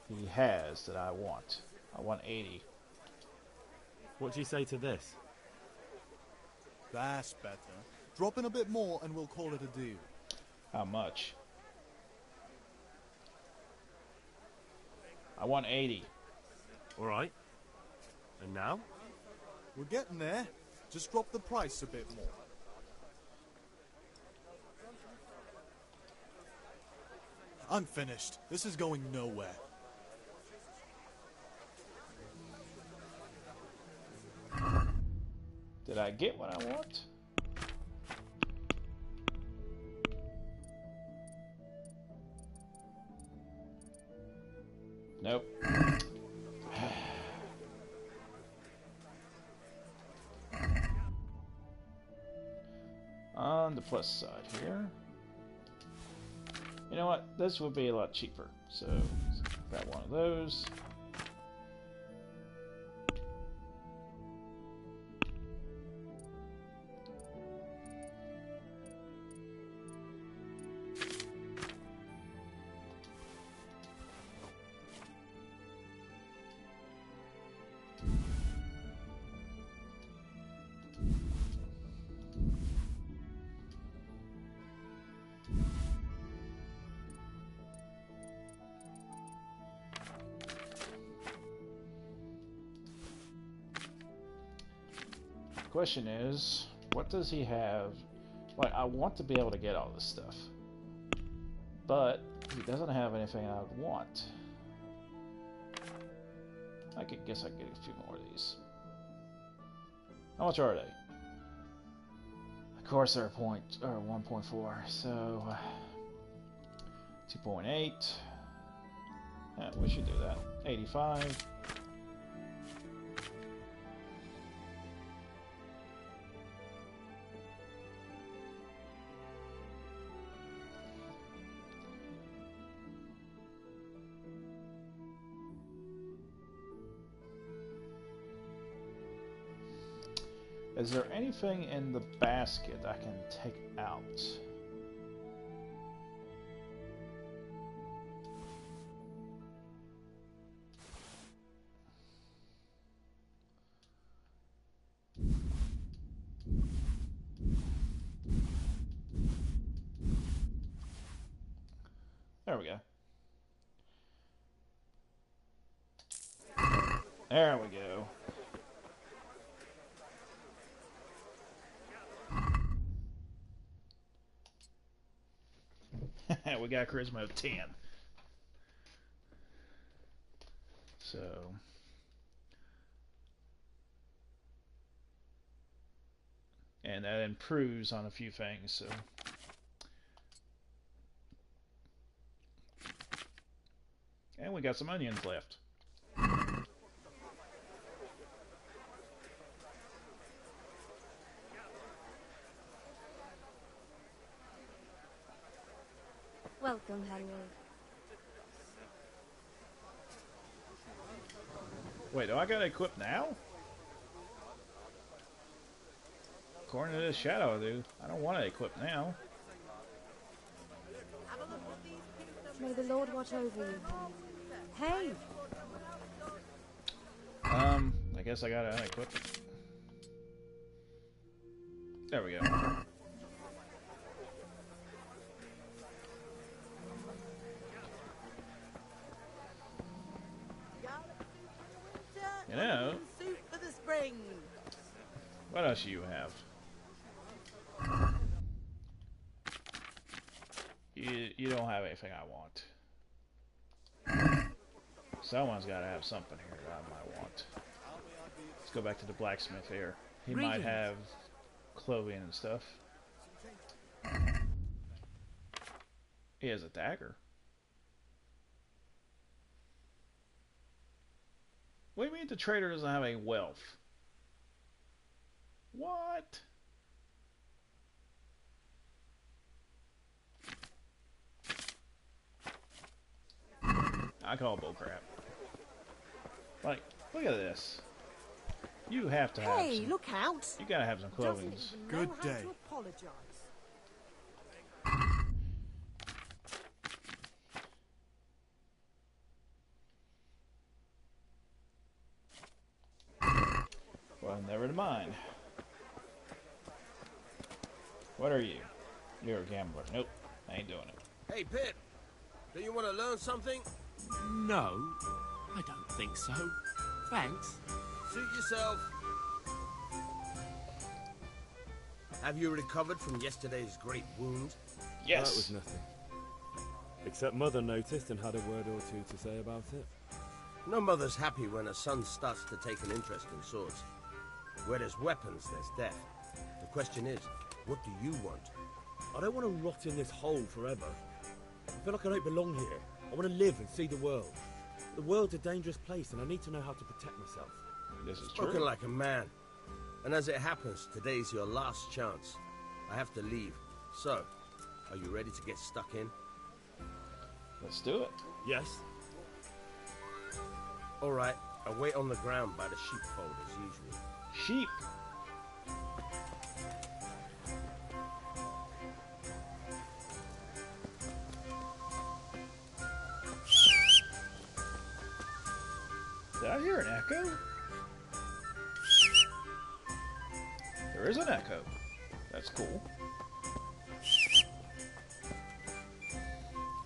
he has that I want. I want 80. What do you say to this? That's better. Drop in a bit more and we'll call it a deal. How much? I want 80. Alright. And now? We're getting there. Just drop the price a bit more. I'm finished. This is going nowhere. Did I get what I want? Nope. On the plus side here. You know what? This would be a lot cheaper. So, grab one of those. Question is, what does he have? Like, I want to be able to get all this stuff, but he doesn't have anything I would want. I could guess I could get a few more of these. How much are they? Of course they're 1.4, so 2.8. Yeah, we should do that. 85. Is there anything in the basket I can take out? There we go. There we go. We got charisma of 10. So and that improves on a few things, so and we got some onions left. Welcome, Henry. Wait, do I got to equip now? According to this shadow, dude, I don't want to equip now. May the Lord watch over you. Hey! I guess I gotta unequip it. There we go. You know, Suit for the spring. what else do you have? You don't have anything I want. Someone's got to have something here that I might want. Let's go back to the blacksmith here. He might have clothing and stuff. He has a dagger. What do you mean the trader doesn't have any wealth? What? I call bullcrap. Like, look at this. You have to have Hey, some, look out! You gotta have some clothing. Good day. Apologize. Well, never mind. What are you? You're a gambler. Nope, I ain't doing it. Hey, Pip. Do you want to learn something? No, I don't think so. Thanks. Suit yourself. Have you recovered from yesterday's great wound? Yes. That was nothing. Except Mother noticed and had a word or two to say about it. No mother's happy when her son starts to take an interest in swords. Where there's weapons, there's death. The question is, what do you want? I don't want to rot in this hole forever. I feel like I don't belong here. I want to live and see the world. The world's a dangerous place and I need to know how to protect myself. This is Spoken true. like a man. And as it happens, today's your last chance. I have to leave. So, are you ready to get stuck in? Let's do it. Yes. All right, I wait on the ground by the sheepfold as usual. Sheep. Did I hear an echo? There is an echo. That's cool.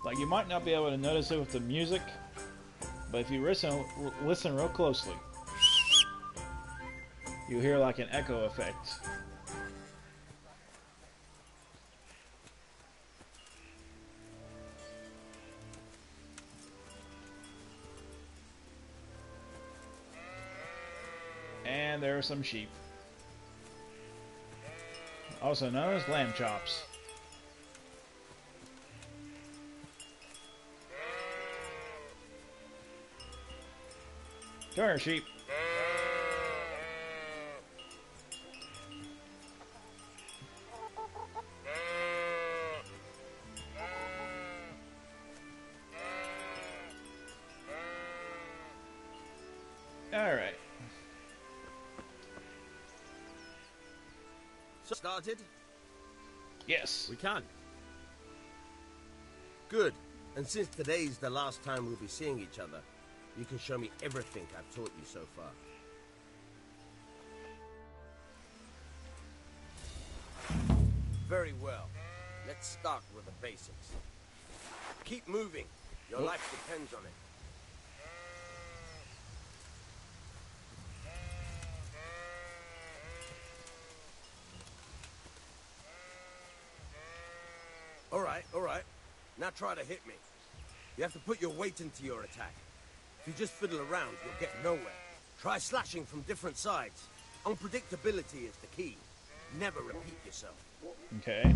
Like, you might not be able to notice it with the music, but if you listen real closely, you hear like an echo effect. And there are some sheep, also known as lamb chops. Come here, sheep. Alright. Started? Yes. We can. Good. And since today's the last time we'll be seeing each other, you can show me everything I've taught you so far. Very well. Let's start with the basics. Keep moving. Your life depends on it. All right. Now try to hit me. You have to put your weight into your attack. If you just fiddle around, you'll get nowhere. Try slashing from different sides. Unpredictability is the key. Never repeat yourself. Okay.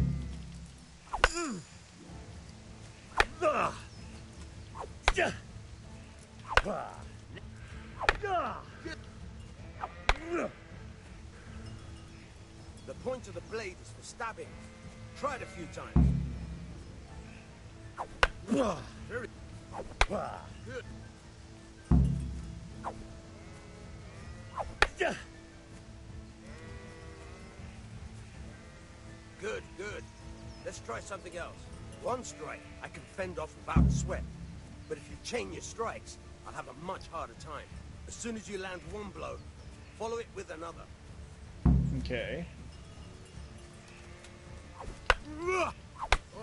The point of the blade is for stabbing. Try it a few times. Very good. Good. Let's try something else. One strike, I can fend off without a sweat. But if you chain your strikes, I'll have a much harder time. As soon as you land one blow, follow it with another. Okay. All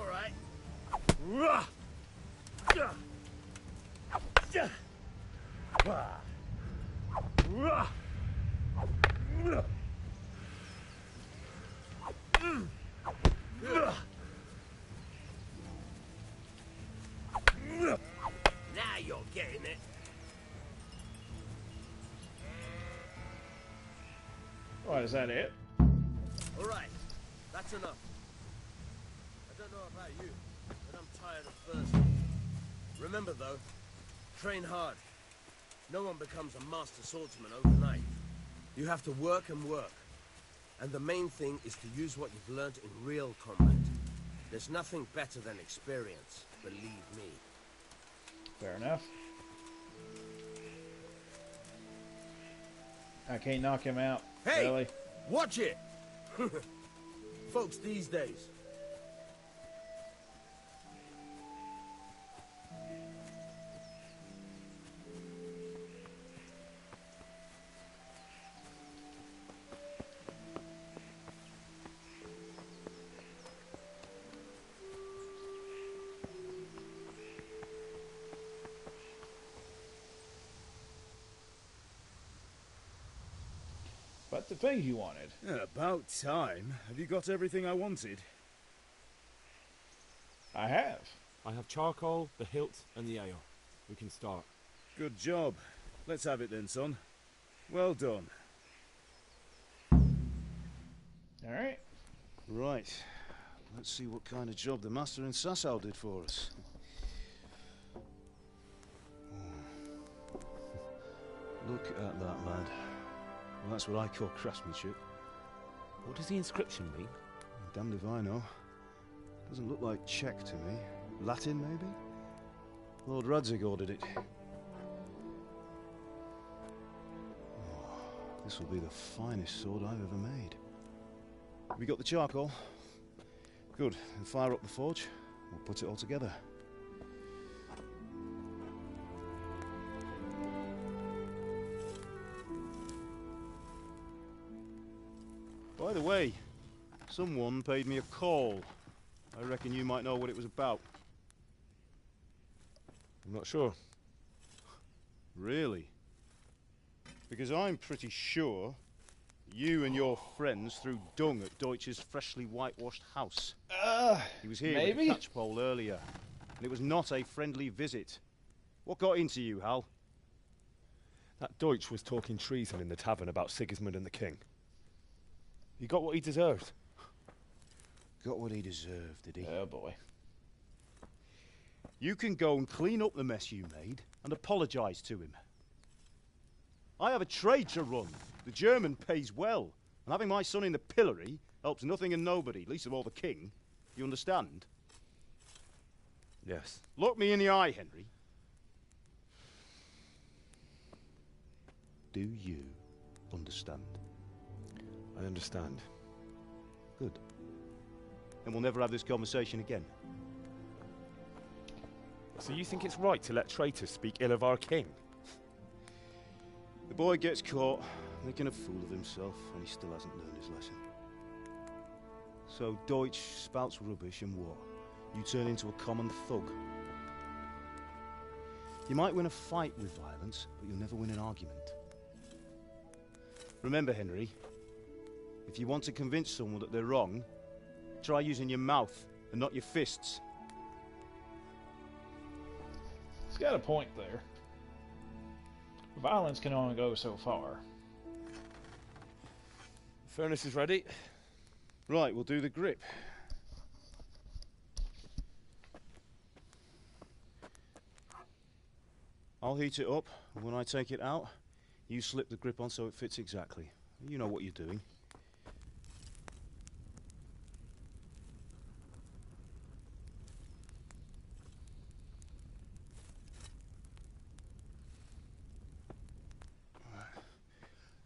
right. Now you're getting it. What, is that it? All right, that's enough. I don't know about you, but I'm tired of thirsty. Remember though, train hard. No one becomes a master swordsman overnight. You have to work and work. And the main thing is to use what you've learned in real combat. There's nothing better than experience, believe me. Fair enough. I can't knock him out. Hey! Really? Watch it! Folks these days. But the thing you wanted. About time. Have you got everything I wanted? I have. I have charcoal, the hilt, and the ale. We can start. Good job. Let's have it then, son. Well done. Alright. Right. Let's see what kind of job the master in Sasau did for us. Look at that, lad. Well, that's what I call craftsmanship. What does the inscription mean? Damned if I know. Doesn't look like Czech to me. Latin, maybe? Lord Radzig ordered it. Oh, this will be the finest sword I've ever made. We got the charcoal? Good. Then fire up the forge. We'll put it all together. By the way, someone paid me a call. I reckon you might know what it was about. I'm not sure. Really? Because I'm pretty sure you and your friends threw dung at Deutsch's freshly whitewashed house. He was here with maybe? a catchpole earlier, and it was not a friendly visit. What got into you, Hal? That Deutsch was talking treason in the tavern about Sigismund and the king. He got what he deserved. Got what he deserved, did he? Oh boy. You can go and clean up the mess you made and apologise to him. I have a trade to run. The German pays well, and having my son in the pillory helps nothing and nobody, least of all the king. You understand? Yes. Look me in the eye, Henry. Do you understand? I understand. Good. Then we'll never have this conversation again. So you think it's right to let traitors speak ill of our king? The boy gets caught, making a fool of himself, and he still hasn't learned his lesson. So Deutsch spouts rubbish, and what? You turn into a common thug. You might win a fight with violence, but you'll never win an argument. Remember, Henry, if you want to convince someone that they're wrong, try using your mouth and not your fists. He's got a point there. Violence can only go so far. The furnace is ready. Right, we'll do the grip. I'll heat it up, and when I take it out, you slip the grip on so it fits exactly. You know what you're doing.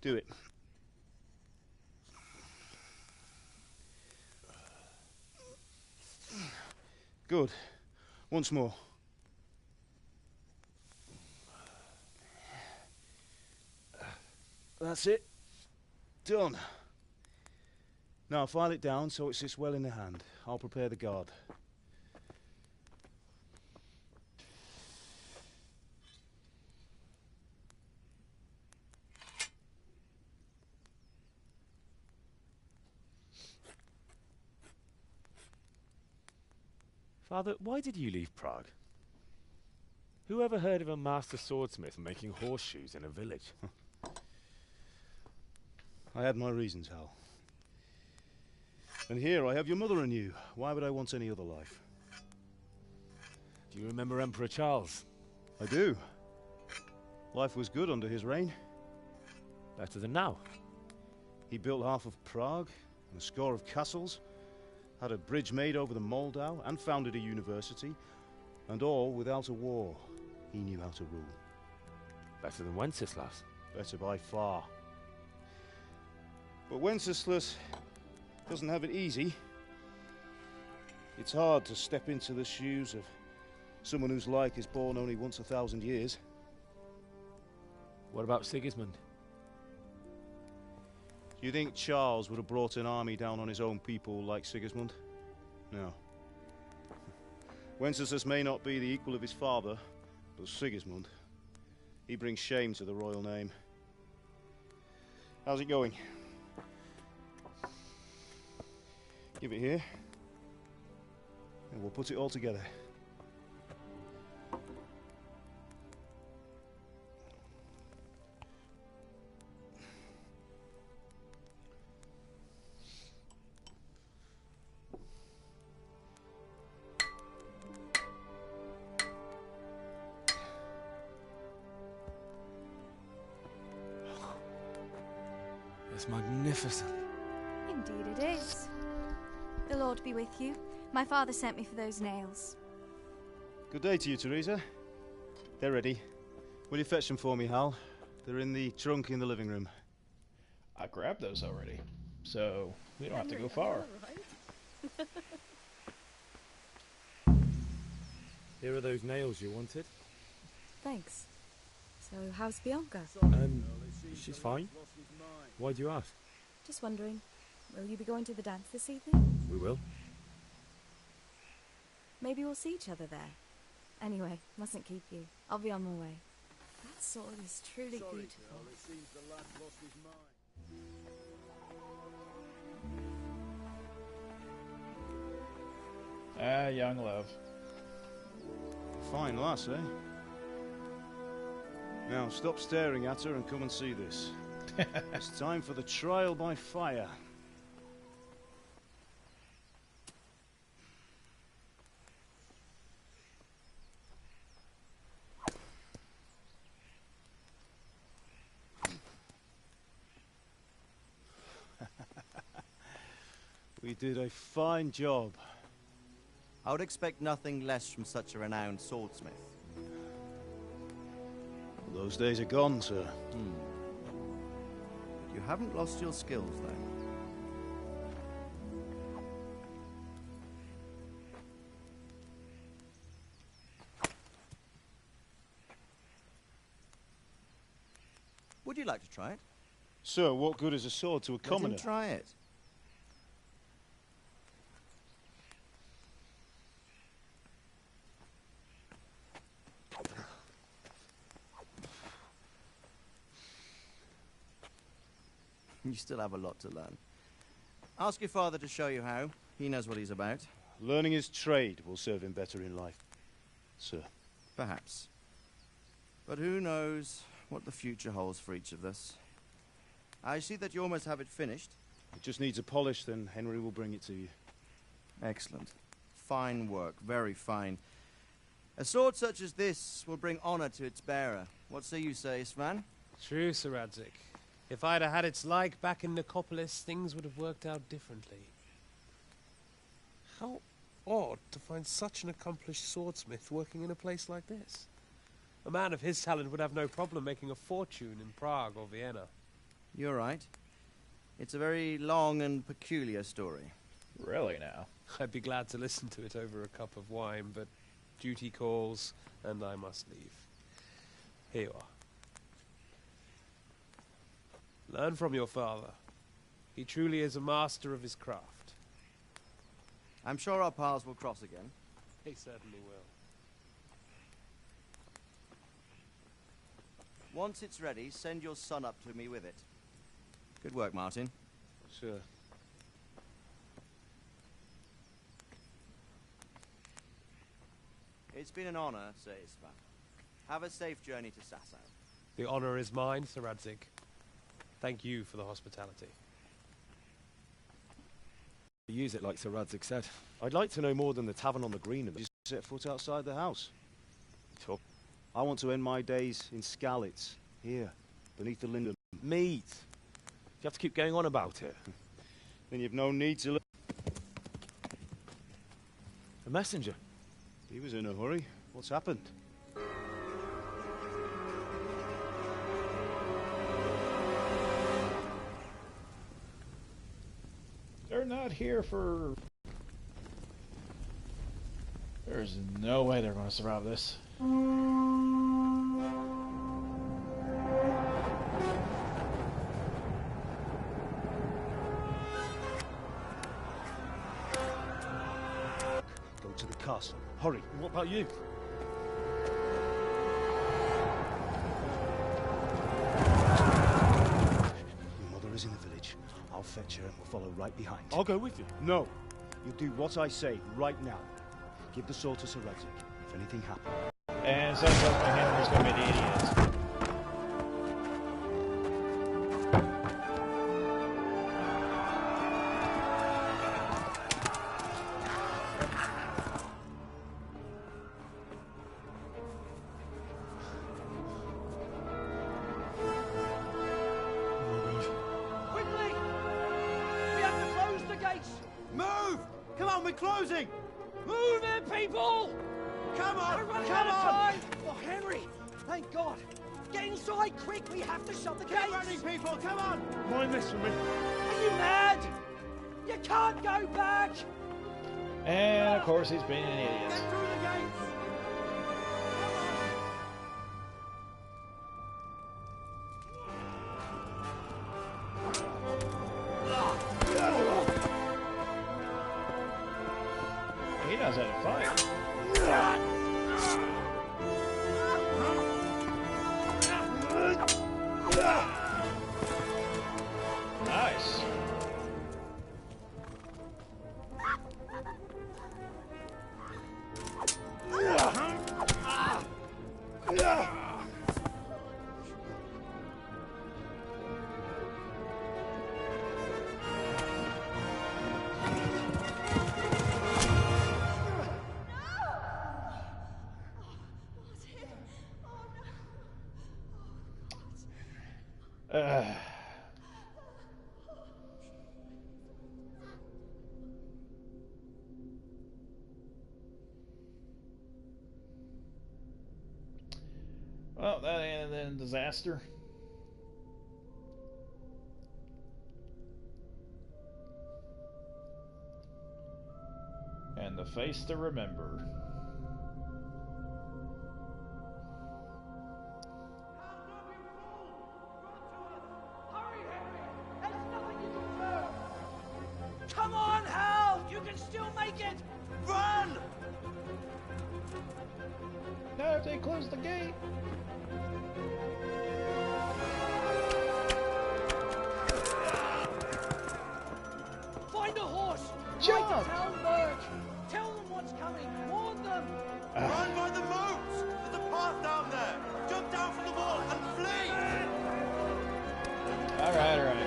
Do it. Good. Once more. That's it. Done. Now file it down so it sits well in the hand. I'll prepare the guard. Father, why did you leave Prague? Who ever heard of a master swordsmith making horseshoes in a village? I had my reasons, Hal. And here I have your mother and you. Why would I want any other life? Do you remember Emperor Charles? I do. Life was good under his reign. Better than now. He built half of Prague and a score of castles, had a bridge made over the Moldau, and founded a university, and all without a war. He knew how to rule. Better than Wenceslas. Better by far. But Wenceslas doesn't have it easy. It's hard to step into the shoes of someone whose like is born only once 1,000 years. What about Sigismund? Do you think Charles would have brought an army down on his own people like Sigismund? No. Wenceslas may not be the equal of his father, but Sigismund, he brings shame to the royal name. How's it going? Give it here, and we'll put it all together. It's magnificent. Indeed it is. The Lord be with you. My father sent me for those nails. Good day to you, Teresa. They're ready. Will you fetch them for me, Hal? They're in the trunk in the living room. I grabbed those already, so we don't have to go far. Here are those nails you wanted. Thanks. So, how's Bianca? She's fine. Why do you ask? Just wondering, will you be going to the dance this evening? We will. Maybe we'll see each other there. Anyway, mustn't keep you. I'll be on my way. That sword is truly beautiful. Ah, young love. Fine lass, eh? Now, stop staring at her and come and see this. It's time for the trial by fire. We did a fine job. I would expect nothing less from such a renowned swordsmith. Those days are gone, sir. You haven't lost your skills, though. Would you like to try it? Sir, what good is a sword to a commoner? Let him try it. You still have a lot to learn. Ask your father to show you how. He knows what he's about. Learning his trade will serve him better in life, sir. Perhaps. But who knows what the future holds for each of us. I see that you almost have it finished. It just needs a polish, then Henry will bring it to you. Excellent. Fine work, very fine. A sword such as this will bring honor to its bearer. What say you, Svan? True, Sir Radzig. If I'd have had its like back in Nicopolis, things would have worked out differently. How odd to find such an accomplished swordsmith working in a place like this. A man of his talent would have no problem making a fortune in Prague or Vienna. You're right. It's a very long and peculiar story. Really now? I'd be glad to listen to it over a cup of wine, but duty calls, and I must leave. Here you are. Learn from your father. He truly is a master of his craft. I'm sure our paths will cross again. He certainly will. Once it's ready, send your son up to me with it. Good work, Martin. Sure. It's been an honor, Sir Isvan. Have a safe journey to Sasau. The honor is mine, Sir Radzig. Thank you for the hospitality. Use it like Sir Radzig said. I'd like to know more than the tavern on the green and just set foot outside the house. I want to end my days in Skalitz, here, beneath the linden. Meat. You have to keep going on about it. Then you've no need to look. A messenger? He was in a hurry. What's happened? They're not here for... There's no way they're going to survive this. Go to the castle. Hurry. What about you? Your mother is in the village. I'll fetch her and we'll follow right behind. I'll go with you. No. You do what I say right now. Give the sword to Sir Radzig. If anything happens. And so Henry's going to be the idiot. Quickly! We have to close the gates! Move! Come on, we're closing! Move it, people! Come on! We're running Come out of on! time! Oh, Henry! Thank God! Get inside, quick! We have to shut the gates! Get running, people! Come on! Mind this for me. Are you mad? You can't go back! And of course he's being an idiot. Get through the gates! He knows how to fight. Nice. Well, that ended in disaster. And the face to remember. Come on, Hal! You can still make it! Run! Now if they close the gate. Find a horse! Jump! Ride the town lurch! Tell them what's coming! Warn them! Run by the moat! There's a path down there! Jump down from the wall and flee! Alright, alright.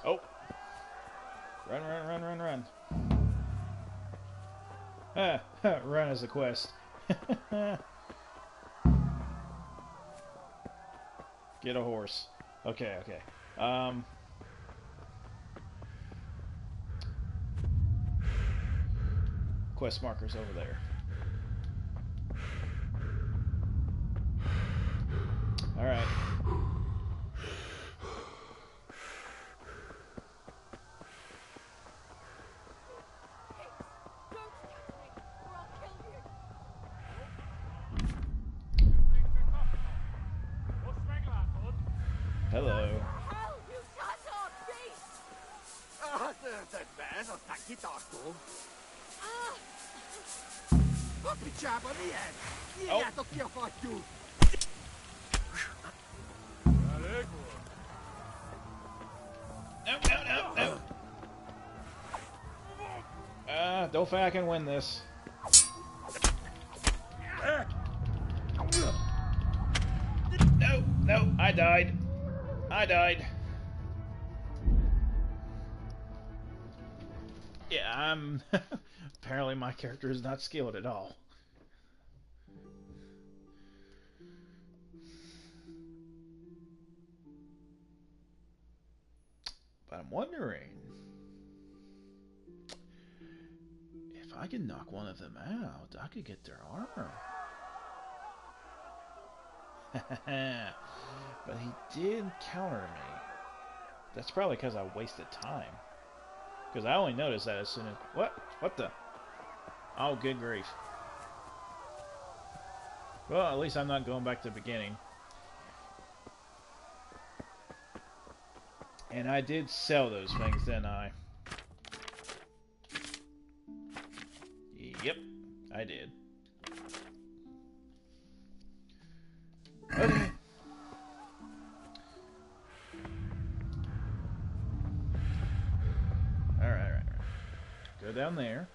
Oh. Run, run, run, run, run. Ah, run is the quest. Get a horse. Okay, okay. Quest markers over there. Alright. Hello. No, no, no, no. Don't think I can win this. No, no, I died. I died. Yeah, I'm... Apparently my character is not skilled at all. But I'm wondering... if I can knock one of them out, I could get their armor. But he did counter me. That's probably because I wasted time. Because I only noticed that as soon as... What? What the? Oh, good grief. Well, at least I'm not going back to the beginning. And I did sell those things, didn't I? Yep, I did. Okay. Alright. Go down there.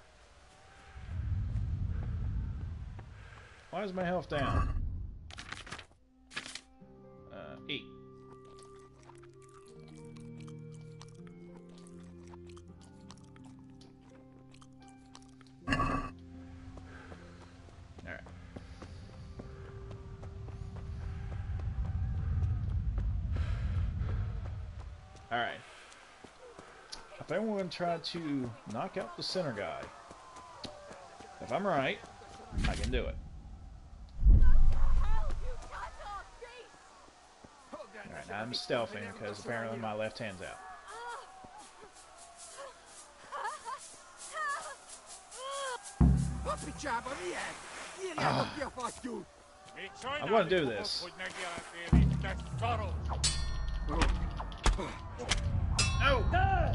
Why is my health down? Eat. Alright. Alright. I think we're going to try to knock out the center guy. If I'm right, I can do it. Alright, now I'm stealthing because apparently my left hand's out. I'm going to do this. No!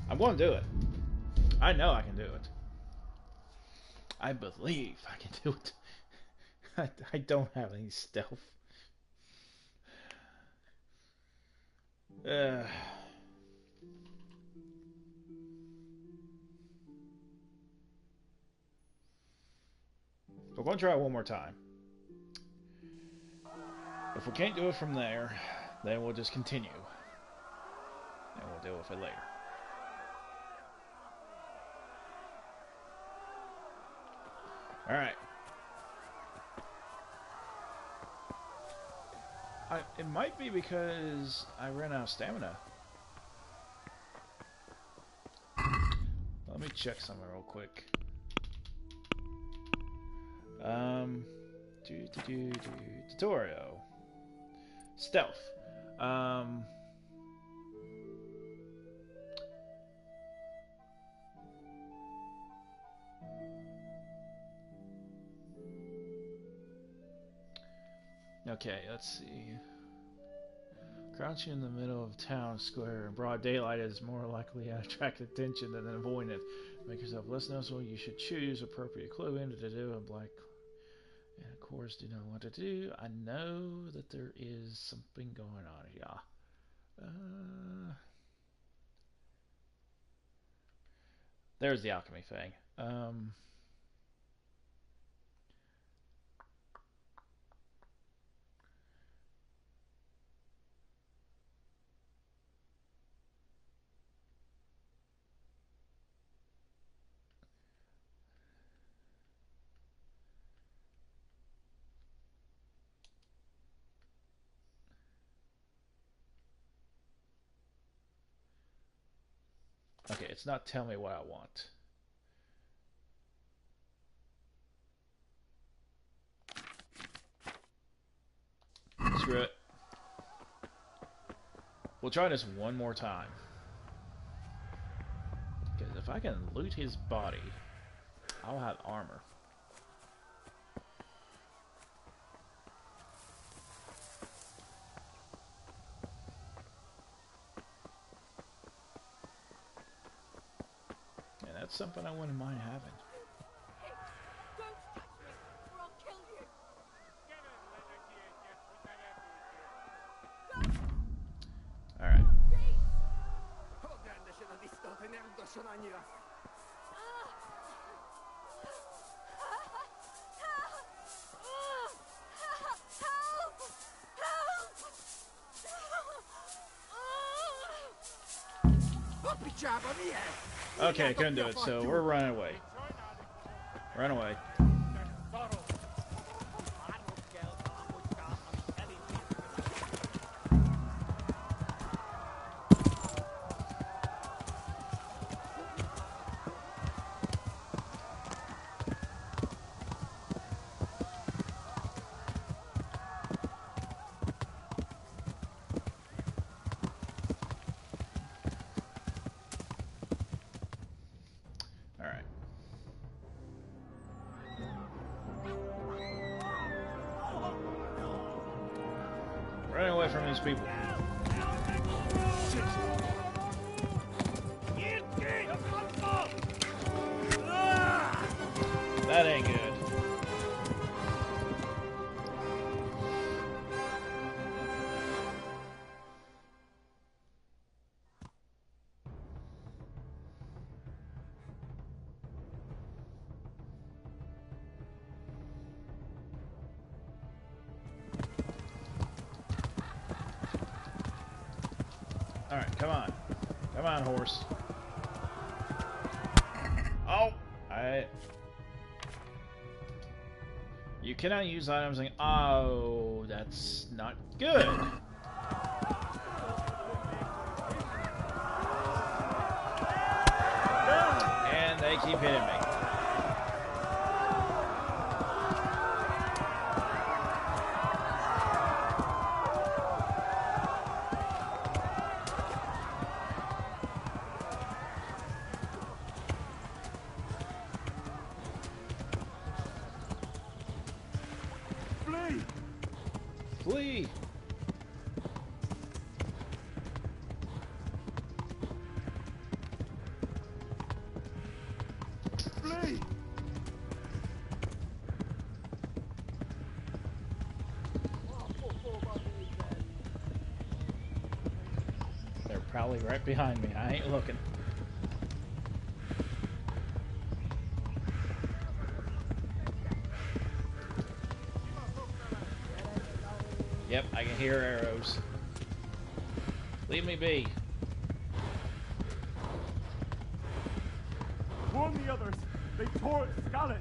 I'm going to do it. I know I can do it. I believe I can do it. I don't have any stealth. We're going to try it one more time. If we can't do it from there, then we'll just continue. And we'll deal with it later. Alright. It might be because I ran out of stamina. Let me check something real quick. Tutorial. Stealth. Okay, let's see. Crouching in the middle of town square in broad daylight is more likely to attract attention than avoiding it. Make yourself less noticeable. You should choose appropriate clothing to do in black. And of course, do know what to do. I know that there is something going on here. There's the alchemy thing. Okay, it's not telling me what I want. Screw it. We'll try this one more time. Because if I can loot his body, I'll have armor. And that's something I wouldn't mind having. Alright. Okay, couldn't do it, so we're running away. Run away. Running away from these people. That ain't good. Alright, come on. Come on, horse. Oh! You cannot use items and... Oh, that's not good. And they keep hitting me. Flee! Flee! They're probably right behind me. I ain't looking. Yep, I can hear arrows. Leave me be. Warn the others. They tore at Skalitz.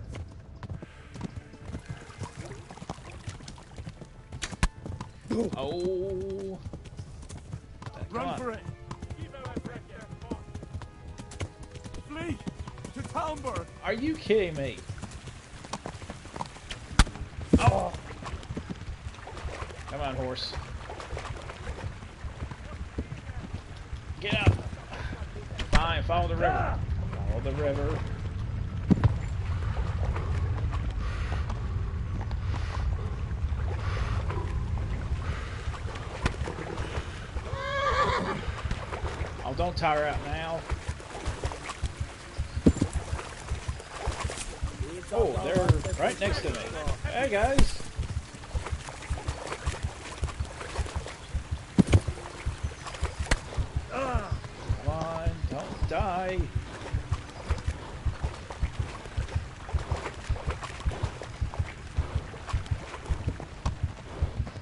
Oh. Run for it. Flee to Talmberg. Are you kidding me? Oh. Come on, horse. Get up. Fine, follow the river. Follow the river. Oh, don't tire out now. Oh, they're right next to me. Hey, guys. Come on, don't die.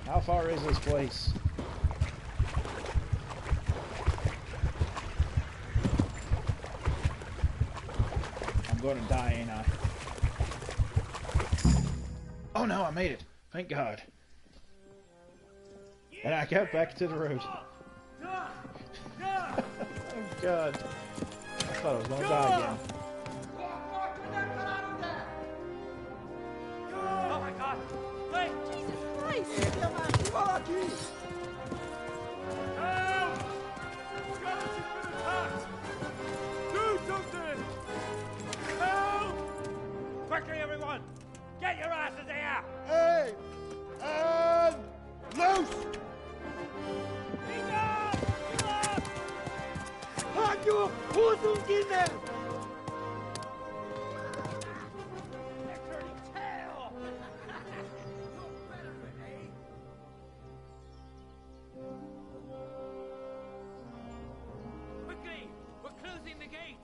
How far is this place? I'm going to die, ain't I? Oh no, I made it. Thank God. And I got back to the road. Oh God. I thought I was going to die again. Oh my God! Wait! Jesus Christ! Help! Skalitz has been attacked. Do something. Help! Quickly, everyone! Get your asses here! Hey! And loose! Halt your horses in there! They're turning tail! Quickly! We're closing the gate!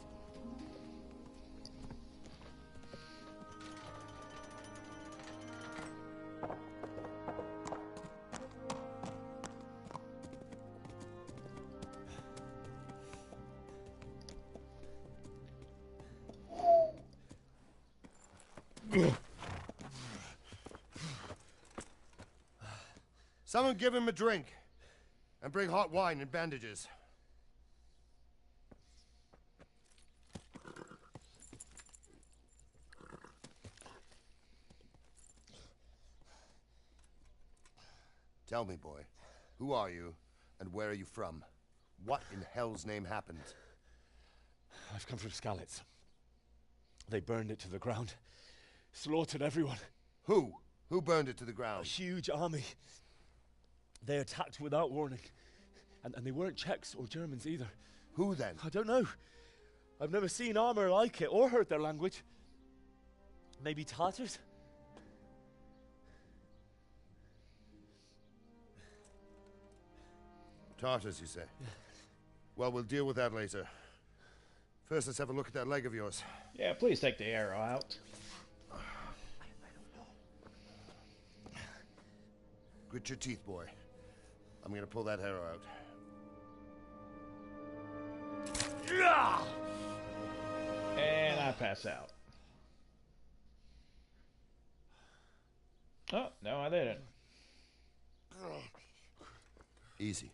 Someone give him a drink. And bring hot wine and bandages. Tell me, boy, who are you, and where are you from? What in hell's name happened? I've come from Skalitz. They burned it to the ground. Slaughtered everyone. Who? Who burned it to the ground? A huge army. They attacked without warning. And they weren't Czechs or Germans either. Who then? I don't know. I've never seen armor like it or heard their language. Maybe Tatars? Tartars, you say? Yeah. Well, we'll deal with that later. First, let's have a look at that leg of yours. Yeah, please take the arrow out. Grit your teeth, boy. I'm gonna pull that arrow out. pass out. Oh, no, I didn't. Easy.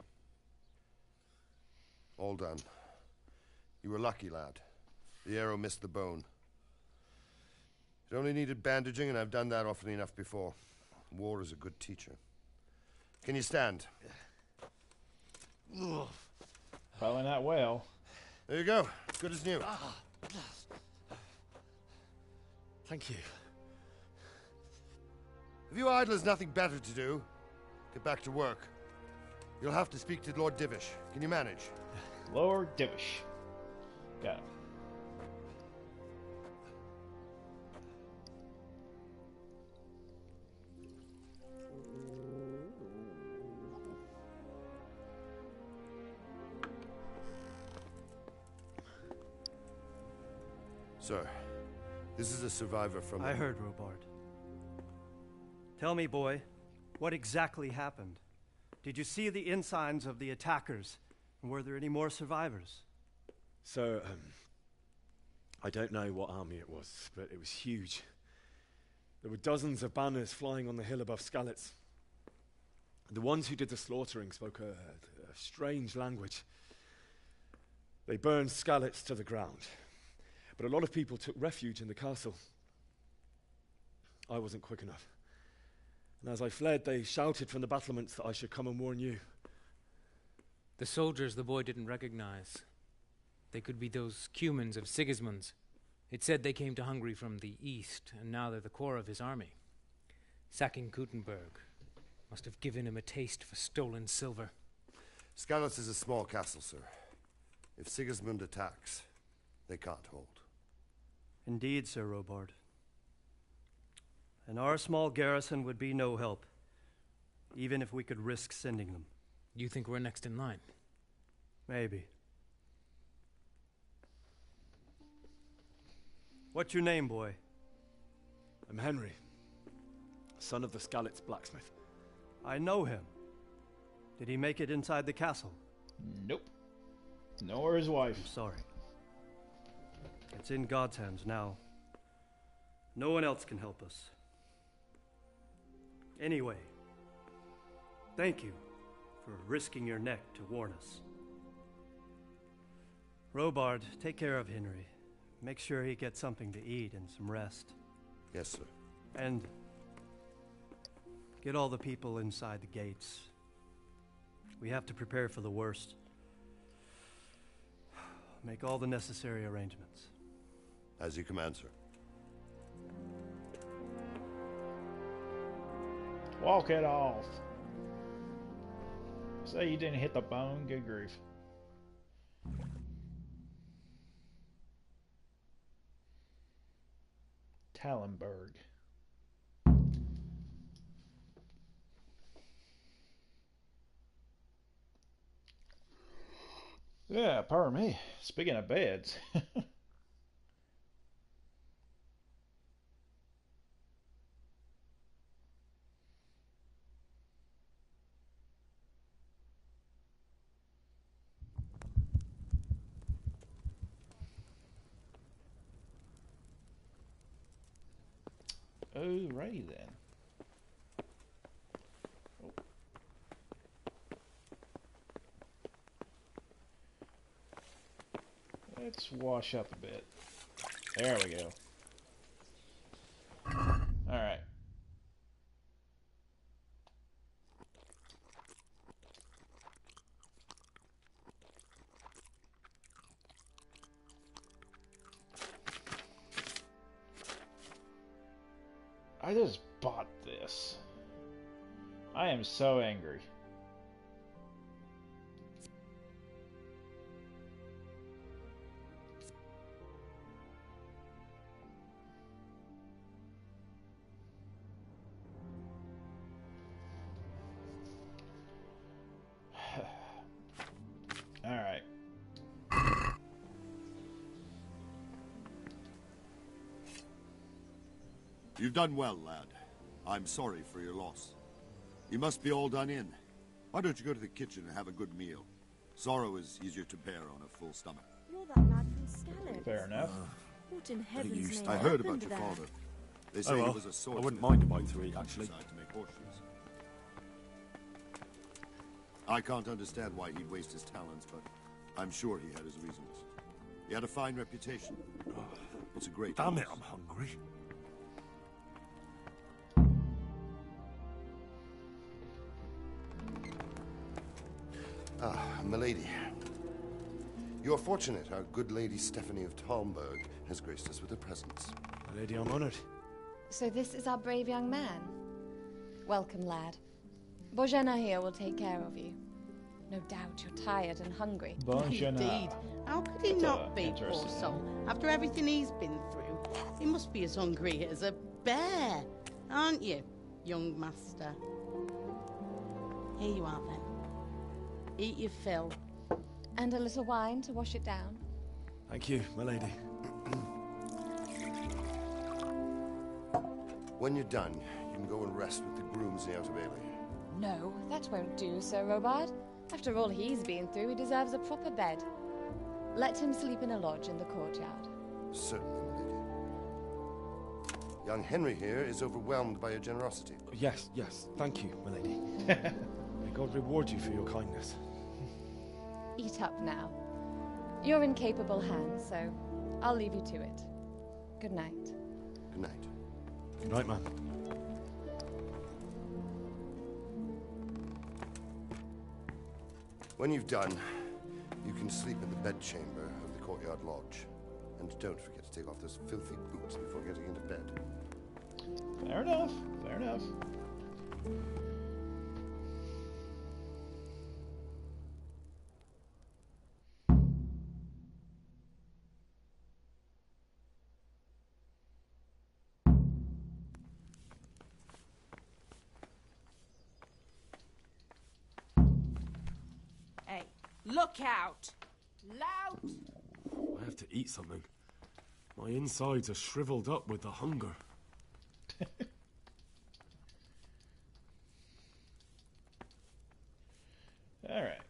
All done. You were lucky, lad. The arrow missed the bone. It only needed bandaging, and I've done that often enough before. War is a good teacher. Can you stand? Probably not well. There you go. Good as new. Thank you. Have you idlers nothing better to do? Get back to work. You'll have to speak to Lord Divish. Can you manage? Lord Divish. Got him. Sir, this is a survivor from... I heard, Robard. Tell me, boy, what exactly happened? Did you see the ensigns of the attackers? And were there any more survivors? So, I don't know what army it was, but it was huge. There were dozens of banners flying on the hill above Skalitz. The ones who did the slaughtering spoke a strange language. They burned Skalitz to the ground. But a lot of people took refuge in the castle. I wasn't quick enough. And as I fled, they shouted from the battlements that I should come and warn you. The soldiers the boy didn't recognize. They could be those Cumans of Sigismund's. It said they came to Hungary from the east, and now they're the core of his army. Sacking Kuttenberg must have given him a taste for stolen silver. Skalitz is a small castle, sir. If Sigismund attacks, they can't hold. Indeed, Sir Robard. And our small garrison would be no help, even if we could risk sending them. You think we're next in line? Maybe. What's your name, boy? I'm Henry, son of the Skalitz blacksmith. I know him. Did he make it inside the castle? Nope. Nor his wife. I'm sorry. It's in God's hands now. No one else can help us. Anyway, thank you for risking your neck to warn us. Robard, take care of Henry. Make sure he gets something to eat and some rest. Yes, sir. And get all the people inside the gates. We have to prepare for the worst. Make all the necessary arrangements. As you command, sir. Walk it off. Say you didn't hit the bone. Good grief. Tallenberg. Yeah, pardon me. Speaking of beds. Alrighty then. Oh. Let's wash up a bit. There we go. Alright. I just bought this. I am so angry. All right. You've done well, lad. I'm sorry for your loss. You must be all done in. Why don't you go to the kitchen and have a good meal? Sorrow is easier to bear on a full stomach. You're that lad from Skalitz. Fair enough. What in heaven's name I heard about happened your there? father. They say Oh, well, he was a swordsman. I wouldn't mind a bite to eat, actually. Decided to make horseshoes. I can't understand why he'd waste his talents, but I'm sure he had his reasons. He had a fine reputation. It's a great Damn it, horse. I'm hungry. Ah, milady. You're fortunate our good lady Stephanie of Talmberg has graced us with her presence. My lady, I'm honored. So this is our brave young man. Welcome, lad. Bojana here will take care of you. No doubt you're tired and hungry. Indeed. How could he not be, poor interesting. soul? After everything he's been through, he must be as hungry as a bear, aren't you, young master? Here you are, then. Eat your fill. And a little wine to wash it down. Thank you, my lady. When you're done, you can go and rest with the grooms in the Outer Bailey. No, that won't do, Sir Robard. After all he's been through, he deserves a proper bed. Let him sleep in a lodge in the courtyard. Certainly, milady. Young Henry here is overwhelmed by your generosity. Yes, yes. Thank you, my lady. May God reward you for your kindness. Eat up now. You're in capable hands, so I'll leave you to it. Good night. Good night. Good night, man. When you've done, you can sleep in the bedchamber of the courtyard lodge. And don't forget to take off those filthy boots before getting into bed. Fair enough. Fair enough. Hey, look out! Loud! I have to eat something. My insides are shriveled up with the hunger. All right.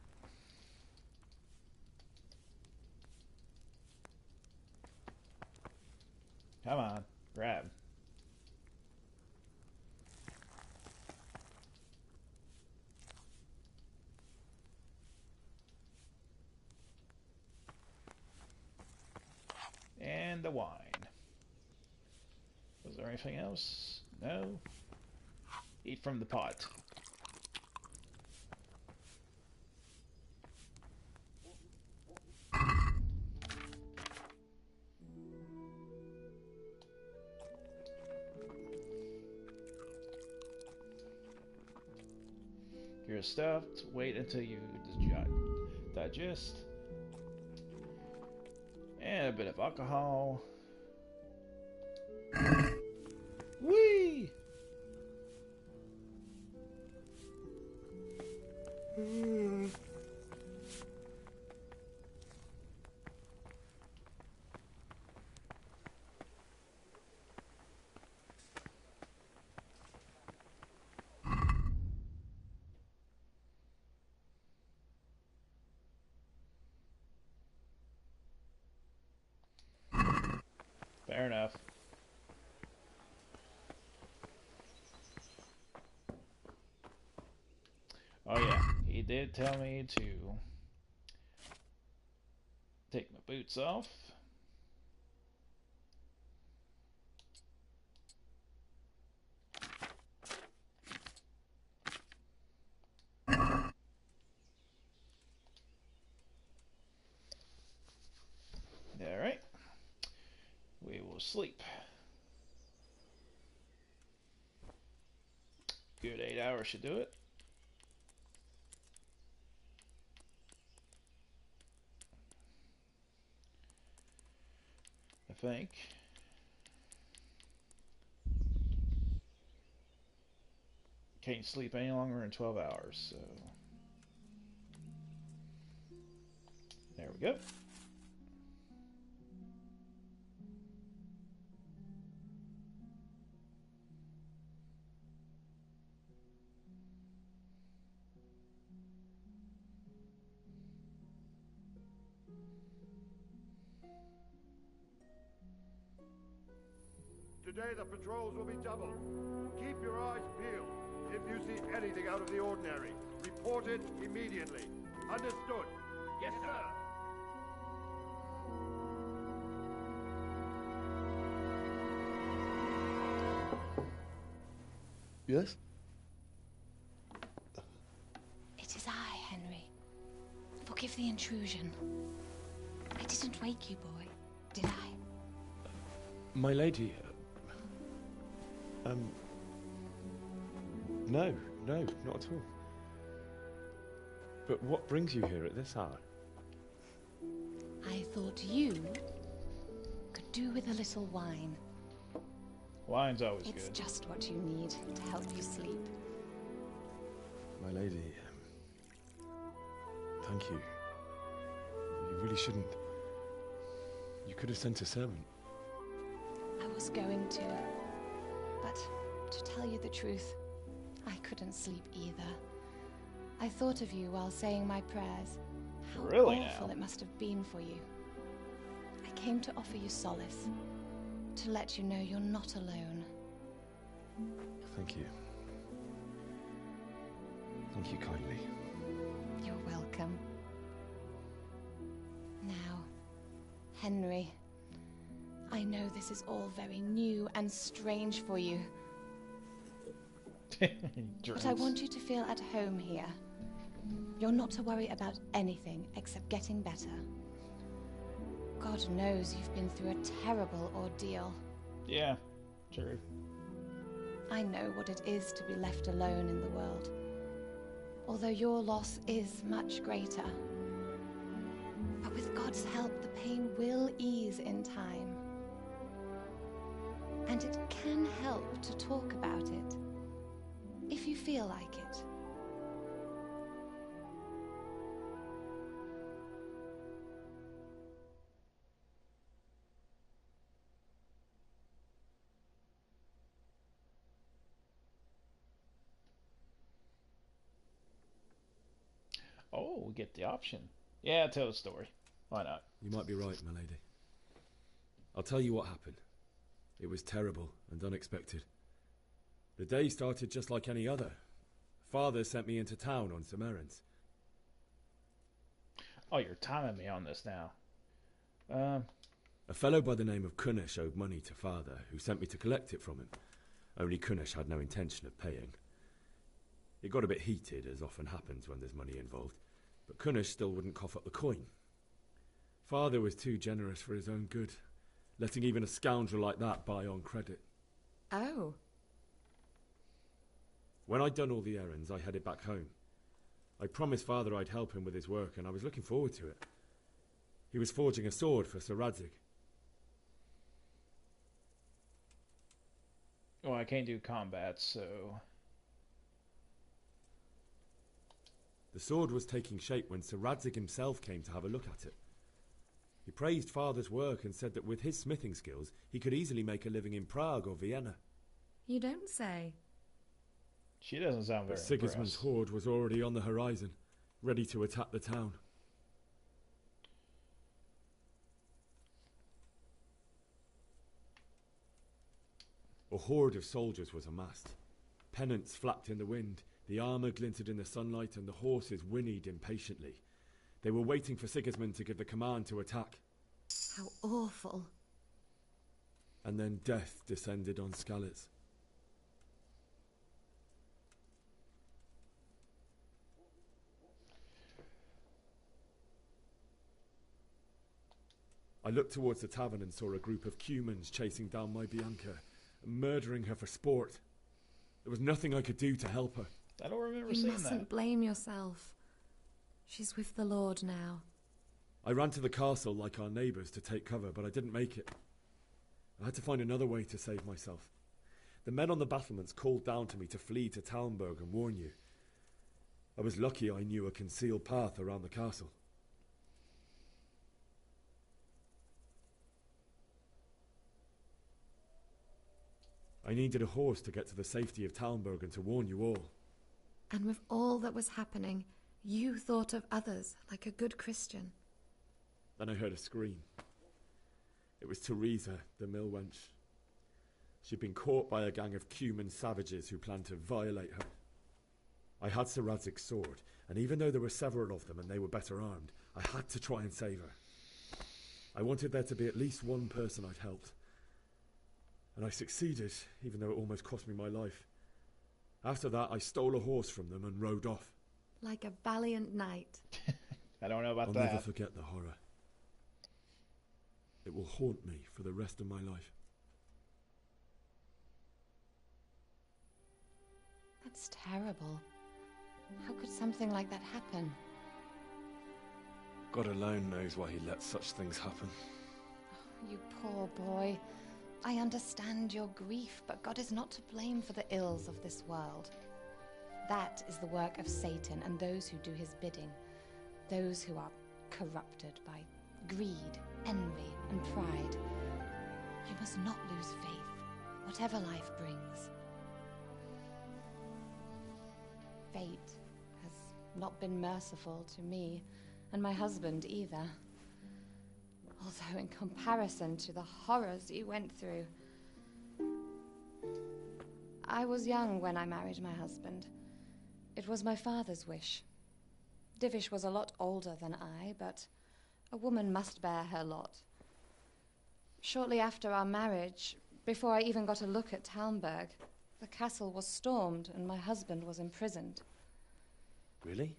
Come on, grab. And the wine. Was there anything else? No. Eat from the pot. You're stuffed. Wait until you digest. And a bit of alcohol. Whee! Fair enough. Oh yeah, he did tell me to take my boots off. Alright. We will sleep. Good 8 hours should do it. I think. Can't sleep any longer than 12 hours, so there we go. Today the patrols will be doubled. Keep your eyes peeled. If you see anything out of the ordinary, report it immediately. Understood? Yes, sir. Yes? It is I, Henry. Forgive the intrusion. I didn't wake you, boy, did I? My lady, no, not at all. But what brings you here at this hour? I thought you could do with a little wine. Wine's always It's good. just what you need to help you sleep. My lady, thank you. You really shouldn't. You could have sent a servant. I was going to, but to tell you the truth, I couldn't sleep either. I thought of you while saying my prayers. How Really awful now? it must have been for you. I came to offer you solace, to let you know you're not alone. Thank you. Thank you kindly. You're welcome. Now, Henry, I know this is all very new and strange for you, but I want you to feel at home here. You're not to worry about anything except getting better. God knows you've been through a terrible ordeal. Yeah, true. I know what it is to be left alone in the world, although your loss is much greater. But with God's help, the pain will ease in time. And it can help to talk about it, if you feel like it. Oh, we get the option. Yeah, tell the story. Why not? You might be right, my lady. I'll tell you what happened. It was terrible and unexpected. The day started just like any other. Father sent me into town on some errands. Oh, you're timing me on this now. A fellow by the name of Kunnish owed money to Father, who sent me to collect it from him. Only Kunnish had no intention of paying. It got a bit heated, as often happens when there's money involved, but Kunnish still wouldn't cough up the coin. Father was too generous for his own good, letting even a scoundrel like that buy on credit. Oh. When I'd done all the errands, I headed back home. I promised Father I'd help him with his work, and I was looking forward to it. He was forging a sword for Sir Radzig. Well, I can't do combat, so... The sword was taking shape when Sir Radzig himself came to have a look at it. He praised Father's work and said that with his smithing skills, he could easily make a living in Prague or Vienna. You don't say. She doesn't sound very But Sigismund's impressed. horde was already on the horizon, ready to attack the town. A horde of soldiers was amassed. Pennants flapped in the wind, the armour glinted in the sunlight, and the horses whinnied impatiently. They were waiting for Sigismund to give the command to attack. How awful. And then death descended on Skalitz. I looked towards the tavern and saw a group of Cumans chasing down my Bianca, murdering her for sport. There was nothing I could do to help her. I don't remember You seeing mustn't that. blame yourself. She's with the Lord now. I ran to the castle like our neighbours to take cover, but I didn't make it. I had to find another way to save myself. The men on the battlements called down to me to flee to Talmberg and warn you. I was lucky I knew a concealed path around the castle. I needed a horse to get to the safety of Talmberg and to warn you all. And with all that was happening, you thought of others like a good Christian. Then I heard a scream. It was Teresa, the mill wench. She'd been caught by a gang of Cuman savages who planned to violate her. I had Sir Radzig's sword, and even though there were several of them and they were better armed, I had to try and save her. I wanted there to be at least one person I'd helped. And I succeeded, even though it almost cost me my life. After that, I stole a horse from them and rode off. Like a valiant knight. I don't know about I'll that. never forget the horror. It will haunt me for the rest of my life. That's terrible. How could something like that happen? God alone knows why he lets such things happen. Oh, you poor boy. I understand your grief, but God is not to blame for the ills of this world. That is the work of Satan and those who do his bidding. Those who are corrupted by greed, envy, and pride. You must not lose faith, whatever life brings. Fate has not been merciful to me, and my husband either. Although in comparison to the horrors you went through. I was young when I married my husband. It was my father's wish. Divish was a lot older than I, but a woman must bear her lot. Shortly after our marriage, before I even got a look at Talmberg, the castle was stormed and my husband was imprisoned. Really?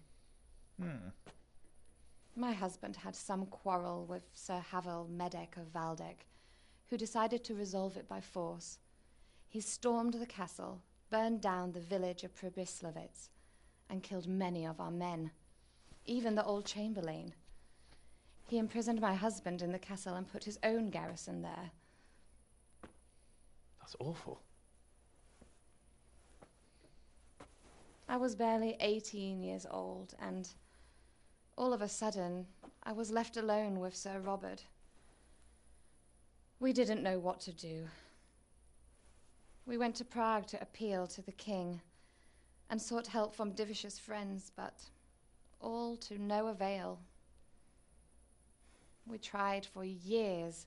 My husband had some quarrel with Sir Havel Medek of Valdek, who decided to resolve it by force. He stormed the castle, burned down the village of Probislavitz, and killed many of our men, even the old chamberlain. He imprisoned my husband in the castle and put his own garrison there. That's awful. I was barely 18 years old, and all of a sudden, I was left alone with Sir Robert. We didn't know what to do. We went to Prague to appeal to the king and sought help from Divish's friends, but all to no avail. We tried for years,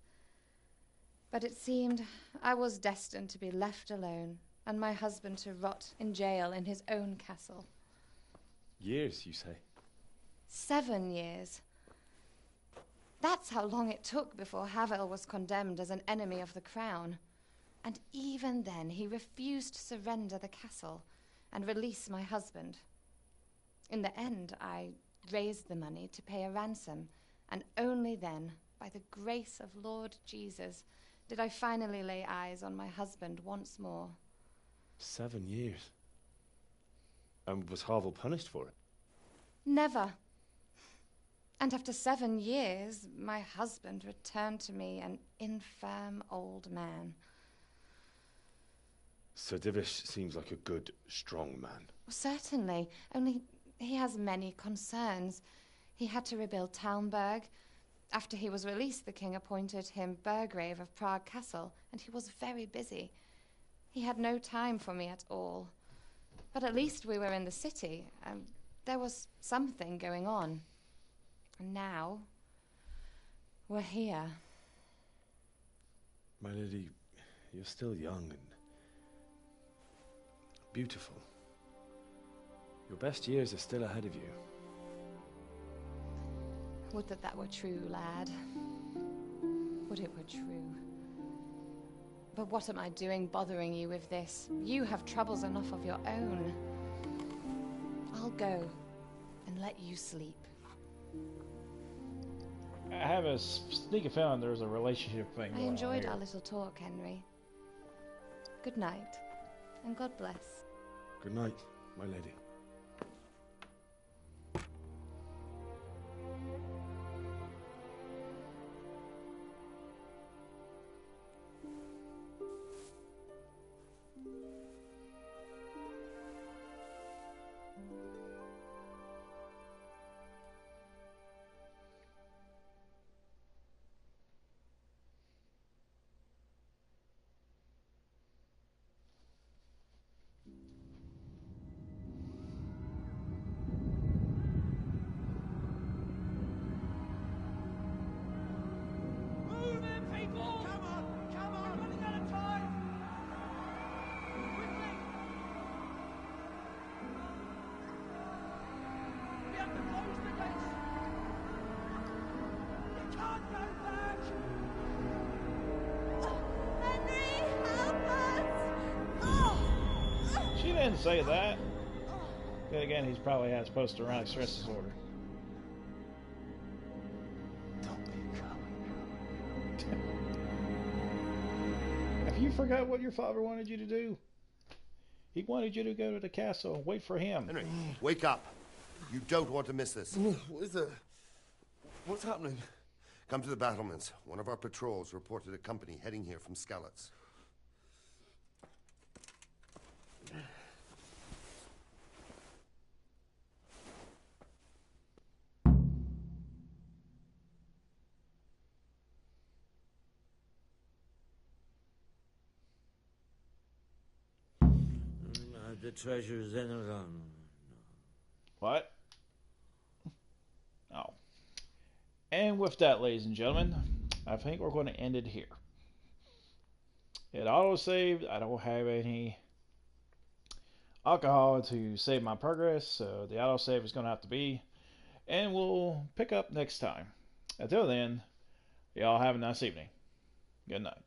but it seemed I was destined to be left alone and my husband to rot in jail in his own castle. Years, you say? 7 years. That's how long it took before Havel was condemned as an enemy of the crown. And even then he refused to surrender the castle and release my husband. In the end, I raised the money to pay a ransom, and only then, by the grace of Lord Jesus, did I finally lay eyes on my husband once more. 7 years? And was Havel punished for it? Never. And after 7 years, my husband returned to me an infirm old man. Sir Divish seems like a good, strong man. Certainly, only he has many concerns. He had to rebuild Talmberg. After he was released, the king appointed him Burgrave of Prague Castle, and he was very busy. He had no time for me at all. But at least we were in the city, and there was something going on. And now, we're here. My lady, you're still young and beautiful. Your best years are still ahead of you. Would that that were true, lad. Would it were true. But what am I doing bothering you with this? You have troubles enough of your own. I'll go and let you sleep. I have a sneaky feeling there's a relationship thing going on I enjoyed here. our little talk, Henry. Good night, and God bless. Good night, my lady. Move in, people! Come on! Come on! We're running out of time! to say that. Then again, he's probably has post-traumatic stress disorder. Have you forgot what your father wanted you to do? He wanted you to go to the castle and wait for him. Henry, wake up. You don't want to miss this. What is it? What's happening? Come to the battlements. One of our patrols reported a company heading here from Skalitz. The treasure is in a gun. What? Oh. And with that, ladies and gentlemen, I think we're going to end it here. It auto-saved. I don't have any alcohol to save my progress, so the autosave is going to have to be. And we'll pick up next time. Until then, y'all have a nice evening. Good night.